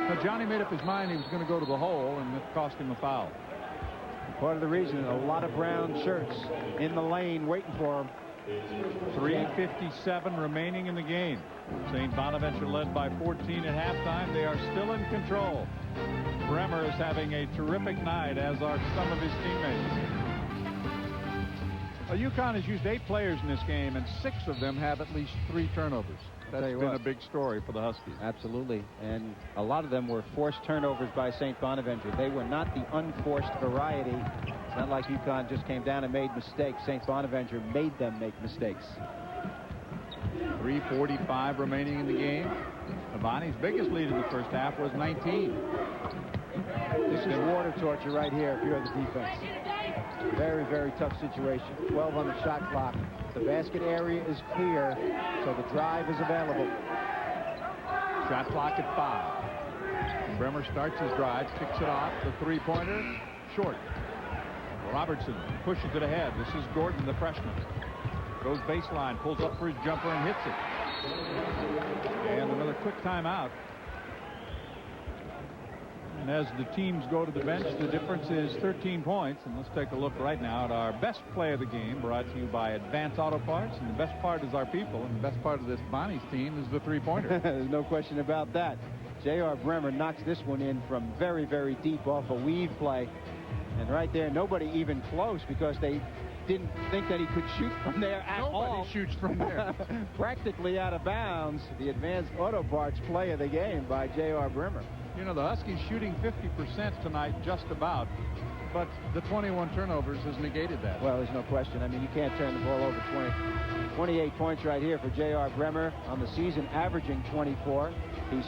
Now, Johnny made up his mind he was going to go to the hole, and it cost him a foul. Part of the reason, a lot of brown shirts in the lane waiting for him. 3:57 remaining in the game. St. Bonaventure led by 14 at halftime. They are still in control. Bremer is having a terrific night, as are some of his teammates. UConn has used 8 players in this game, and 6 of them have at least 3 turnovers. That's been a big story for the Huskies. Absolutely. And a lot of them were forced turnovers by St. Bonaventure. They were not the unforced variety. It's not like UConn just came down and made mistakes. St. Bonaventure made them make mistakes. 3:45 remaining in the game. Bonnie's biggest lead in the first half was 19. This is water torture right here if you're the defense. Very, very tough situation. 12 on the shot clock. The basket area is clear, so the drive is available. Shot clock at 5. Bremer starts his drive, kicks it off. The 3-pointer, short. Robertson pushes it ahead. This is Gordon, the freshman. Goes baseline, pulls up for his jumper and hits it. And another quick timeout. And as the teams go to the bench, the difference is 13 points. And let's take a look right now at our best play of the game, brought to you by Advance Auto Parts. And the best part is our people, and the best part of this Bonnie's team is the 3-pointer. There's no question about that. J.R. Bremer knocks this one in from very, very deep off a weave play. And right there, nobody even close, because they didn't think that he could shoot from there at all. Nobody shoots from there. Practically out of bounds. The Advanced Auto Parts play of the game by J.R. Bremer. You know, the Huskies shooting 50% tonight, just about, but the 21 turnovers has negated that. Well, there's no question. I mean, you can't turn the ball over 28 points right here for J.R. Bremer on the season, averaging 24. He's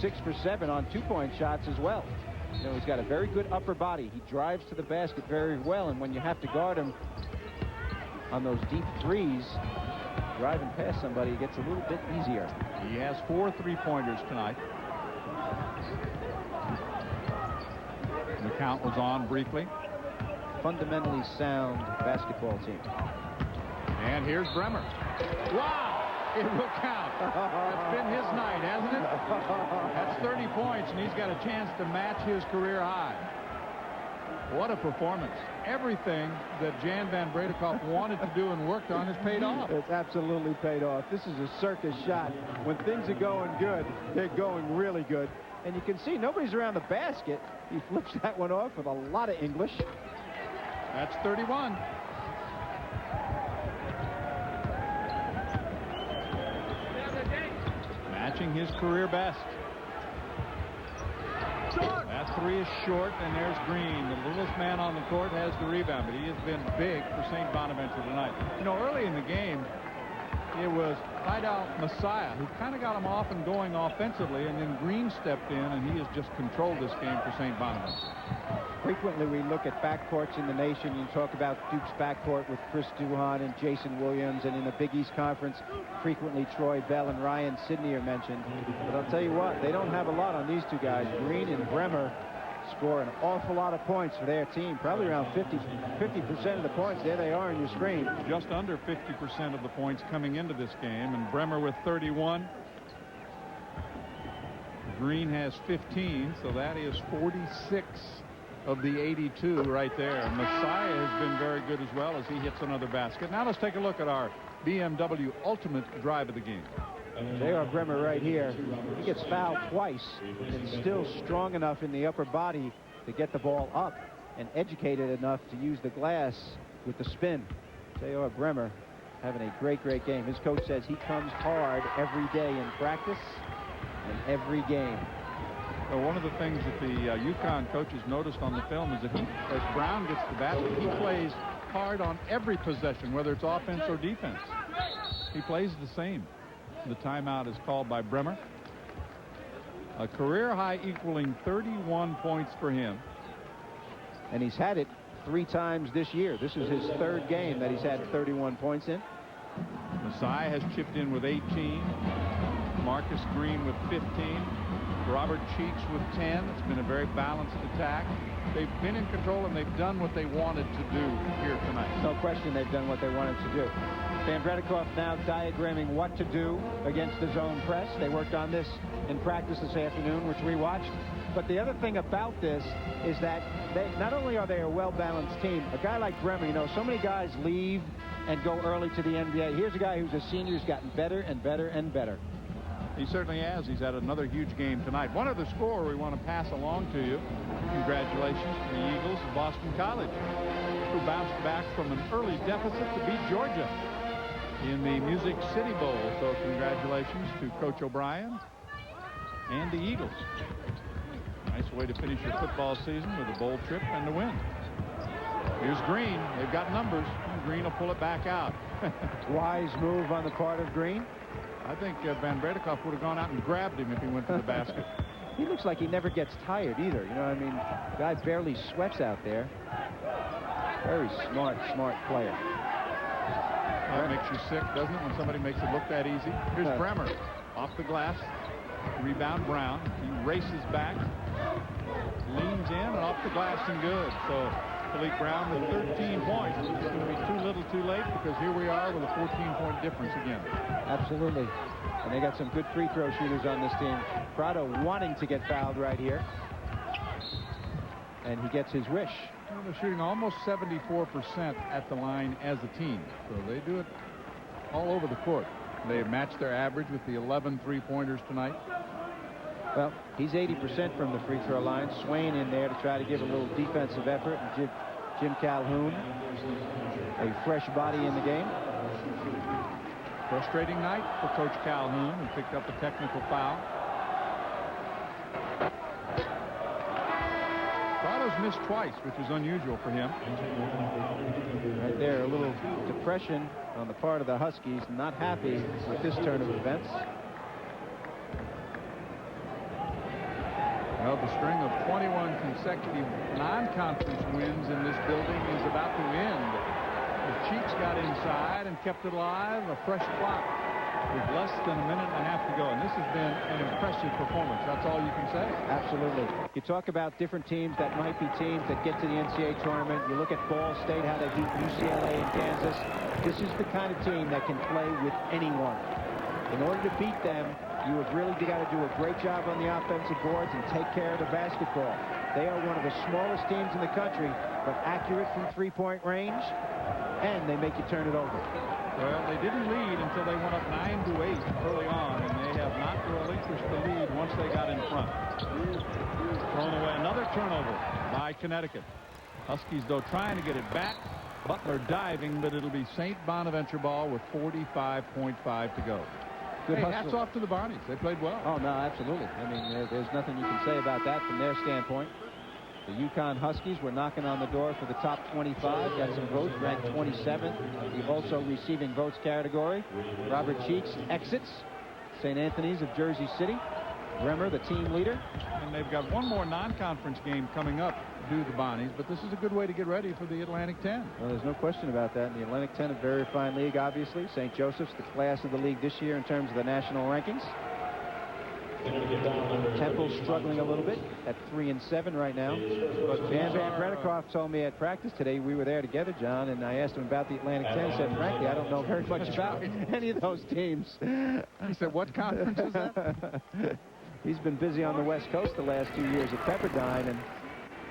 6 for 7 on 2-point shots as well. You know, he's got a very good upper body. He drives to the basket very well, and when you have to guard him on those deep threes, driving past somebody, it gets a little bit easier. He has 4 3-pointers tonight. The count was on briefly. Fundamentally sound basketball team. And here's Bremer. Wow! It will count. That's been his night, hasn't it? That's 30 points, and he's got a chance to match his career high. What a performance. Everything that Jan Van Bredekoff wanted to do and worked on has paid off. It's absolutely paid off. This is a circus shot. When things are going good, they're going really good. And you can see nobody's around the basket. He flips that one off with a lot of English. That's 31. Matching his career best. That 3 is short, and there's Green. The littlest man on the court has the rebound, but he has been big for St. Bonaventure tonight. You know, early in the game, it was Fidel Messiah who kind of got him off and going offensively, and then Green stepped in, and he has just controlled this game for St. Bonaventure. Frequently we look at backcourts in the nation. You talk about Duke's backcourt with Chris Duhon and Jason Williams, and in the Big East Conference, frequently Troy Bell and Ryan Sidney are mentioned. But I'll tell you what, they don't have a lot on these two guys. Green and Bremer score an awful lot of points for their team, probably around 50% of the points. There they are on your screen. Just under 50% of the points coming into this game, and Bremer with 31. Green has 15, so that is 46 of the 82 right there. Messiah has been very good as well as he hits another basket. Now let's take a look at our BMW Ultimate Drive of the game. J.R. Bremer right here. He gets fouled twice and still strong enough in the upper body to get the ball up and educated enough to use the glass with the spin. J.R. Bremer having a great game. His coach says he comes hard every day in practice and every game. Well, one of the things that the UConn coaches noticed on the film is that as Brown gets the basket, he plays hard on every possession, whether it's offense or defense. He plays the same. The timeout is called by Bremer. A career high equaling 31 points for him. And he's had it 3 times this year. This is his 3rd game that he's had 31 points in. Masai has chipped in with 18. Marcus Green with 15. Robert Cheeks with 10. It's been a very balanced attack. They've been in control, and they've done what they wanted to do here tonight. No question they've done what they wanted to do. Van Bredikoff now diagramming what to do against the zone press. They worked on this in practice this afternoon, which we watched. But the other thing about this is that they not only are they a well-balanced team, a guy like Bremer, you know, so many guys leave and go early to the NBA. Here's a guy who's a senior who's gotten better and better and better. He certainly has. He's had another huge game tonight. One other score we want to pass along to you. Congratulations to the Eagles of Boston College, who bounced back from an early deficit to beat Georgia in the Music City Bowl. So congratulations to Coach O'Brien and the Eagles. Nice way to finish your football season with a bowl trip and a win. Here's Green. They've got numbers. Green will pull it back out. Wise move on the part of Green. I think Van Bredikoff would have gone out and grabbed him if he went to the basket. He looks like he never gets tired either. You know, I mean, the guy barely sweats out there. Very smart player. That makes you sick, doesn't it, when somebody makes it look that easy? Here's Bremer off the glass. Rebound Brown. He races back, leans in, and off the glass and good. So Philippe Brown with 13 points. It's going to be too little too late, because here we are with a 14-point difference again. Absolutely. And they got some good free throw shooters on this team. Prado wanting to get fouled right here. And he gets his wish. Well, they're shooting almost 74% at the line as a team. So they do it all over the court. They have matched their average with the 11 three-pointers tonight. Well, he's 80% from the free throw line. Swain in there to try to give a little defensive effort. And give Jim Calhoun a fresh body in the game. Frustrating night for Coach Calhoun, who picked up a technical foul. Prado's missed twice, which is unusual for him. Right there, a little depression on the part of the Huskies. Not happy with this turn of events. Well, the string of 21 consecutive non-conference wins in this building is about to end. The Cheeks got inside and kept it alive. A fresh clock with less than a minute and a half to go. And this has been an impressive performance. That's all you can say. Absolutely. You talk about different teams that might be teams that get to the NCAA tournament. You look at Ball State, how they beat UCLA and Kansas. This is the kind of team that can play with anyone. In order to beat them, you have really got to do a great job on the offensive boards and take care of the basketball. They are one of the smallest teams in the country, but accurate from three-point range, and they make you turn it over. Well, they didn't lead until they went up 9-8 early on, and they have not relinquished the lead once they got in front. Thrown away, another turnover by Connecticut. Huskies, though, trying to get it back. Butler diving, but it'll be St. Bonaventure ball with 45.5 to go. Good hats off to the Barneys. They played well. Oh, no, absolutely. I mean, there's nothing you can say about that from their standpoint. The UConn Huskies were knocking on the door for the top 25. Got some votes, ranked 27th. We've also receiving votes category. Robert Cheeks exits. St. Anthony's of Jersey City. Bremer, the team leader. And they've got one more non-conference game coming up, do the Bonnies, but this is a good way to get ready for the Atlantic 10. Well, there's no question about that. And the Atlantic 10, a very fine league, obviously. St. Joseph's, the class of the league this year in terms of the national rankings. Temple struggling a little bit at 3-7 right now. But Van Bredikoff told me at practice today, we were there together, John, and I asked him about the Atlantic 10. He said, frankly, I don't know very much about any of those teams. He said, what conference is that? He's been busy on the West Coast the last 2 years at Pepperdine, and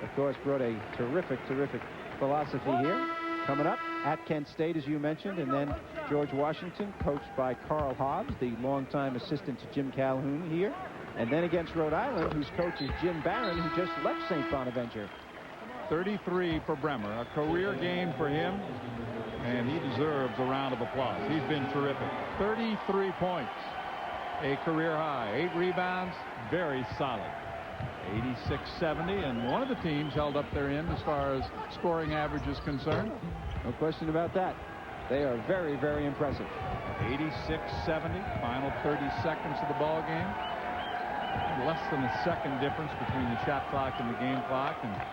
of course brought a terrific philosophy here. Coming up at Kent State, as you mentioned, and then George Washington, coached by Carl Hobbs, the longtime assistant to Jim Calhoun here. And then against Rhode Island, whose coach is Jim Barron, who just left St. Bonaventure. 33 for Bremer, a career game for him, and he deserves a round of applause. He's been terrific. 33 points, a career high, 8 rebounds, very solid. 86-70, and one of the teams held up their end as far as scoring average is concerned. No question about that. They are very, very impressive. 86-70, final 30 seconds of the ball game. Less than a second difference between the shot clock and the game clock, and I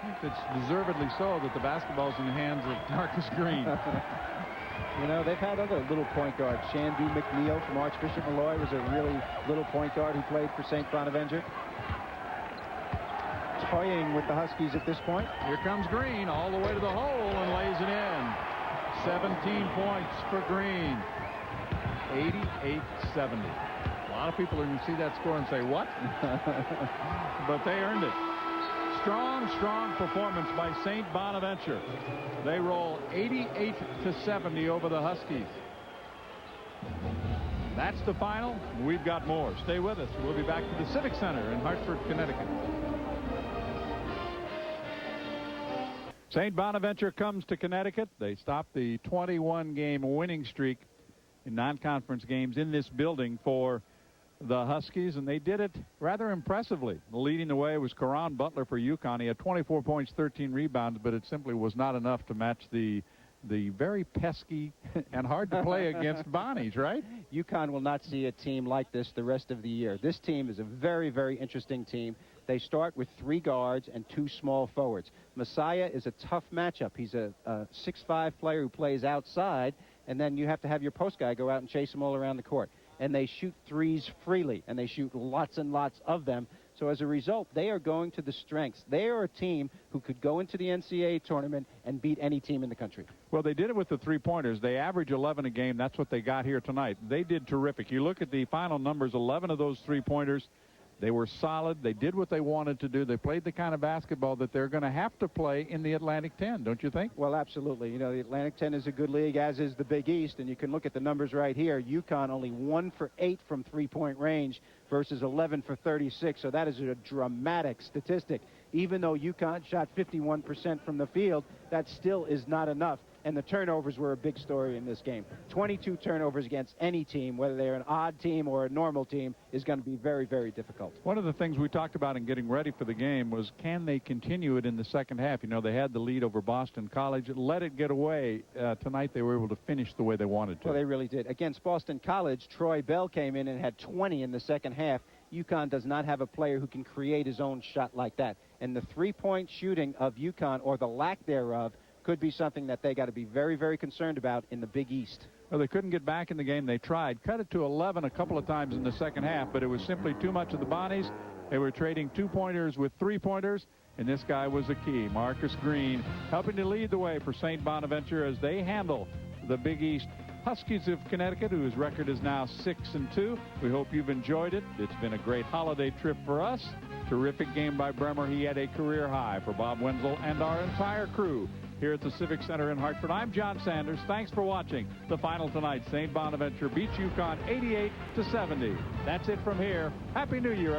think it's deservedly so that the basketball's in the hands of Marcus Green. You know, they've had other little point guards. Shandu McNeil from Archbishop Malloy was a really little point guard who played for St. Bonaventure. Toying with the Huskies at this point. Here comes Green all the way to the hole and lays it in. 17 points for Green. 88-70. A lot of people are going to see that score and say, what? But they earned it. Strong performance by St. Bonaventure. They roll 88-70 over the Huskies. That's the final. We've got more. Stay with us. We'll be back to the Civic Center in Hartford, Connecticut. St. Bonaventure comes to Connecticut. They stopped the 21-game winning streak in non-conference games in this building for the Huskies, and they did it rather impressively. Leading the way was Caron Butler for UConn. He had 24 points, 13 rebounds, but it simply was not enough to match the very pesky and hard to play against Bonnies, right? UConn will not see a team like this the rest of the year. This team is a very, very interesting team. They start with 3 guards and 2 small forwards. Messiah is a tough matchup. He's a 6'5" player who plays outside, and then you have to have your post guy go out and chase him all around the court. And they shoot threes freely, and they shoot lots and lots of them. So as a result, they are going to the strengths. They are a team who could go into the NCAA tournament and beat any team in the country. Well, they did it with the 3-pointers. They average 11 a game. That's what they got here tonight. They did terrific. You look at the final numbers, 11 of those 3-pointers. They were solid. They did what they wanted to do. They played the kind of basketball that they're going to have to play in the Atlantic 10, don't you think? Well, absolutely. You know, the Atlantic 10 is a good league, as is the Big East, and you can look at the numbers right here. UConn only 1 for 8 from 3-point range versus 11 for 36, so that is a dramatic statistic. Even though UConn shot 51% from the field, that still is not enough. And the turnovers were a big story in this game. 22 turnovers against any team, whether they're an odd team or a normal team, is going to be very, very difficult. One of the things we talked about in getting ready for the game was, can they continue it in the second half? You know, they had the lead over Boston College. Let it get away. Tonight they were able to finish the way they wanted to. Well, they really did. Against Boston College, Troy Bell came in and had 20 in the second half. UConn does not have a player who can create his own shot like that. And the 3-point shooting of UConn, or the lack thereof, could be something that they got to be very, very concerned about in the Big East. Well, they couldn't get back in the game. They tried. Cut it to 11 a couple of times in the second half, but it was simply too much of the Bonnies. They were trading 2-pointers with 3-pointers, and this guy was the key. Marcus Green helping to lead the way for St. Bonaventure as they handle the Big East Huskies of Connecticut, whose record is now 6-2. We hope you've enjoyed it. It's been a great holiday trip for us. Terrific game by Bremer. He had a career high. For Bob Wenzel and our entire crew here at the Civic Center in Hartford, I'm John Sanders. Thanks for watching. The final tonight, St. Bonaventure beats UConn 88-70. That's it from here. Happy New Year.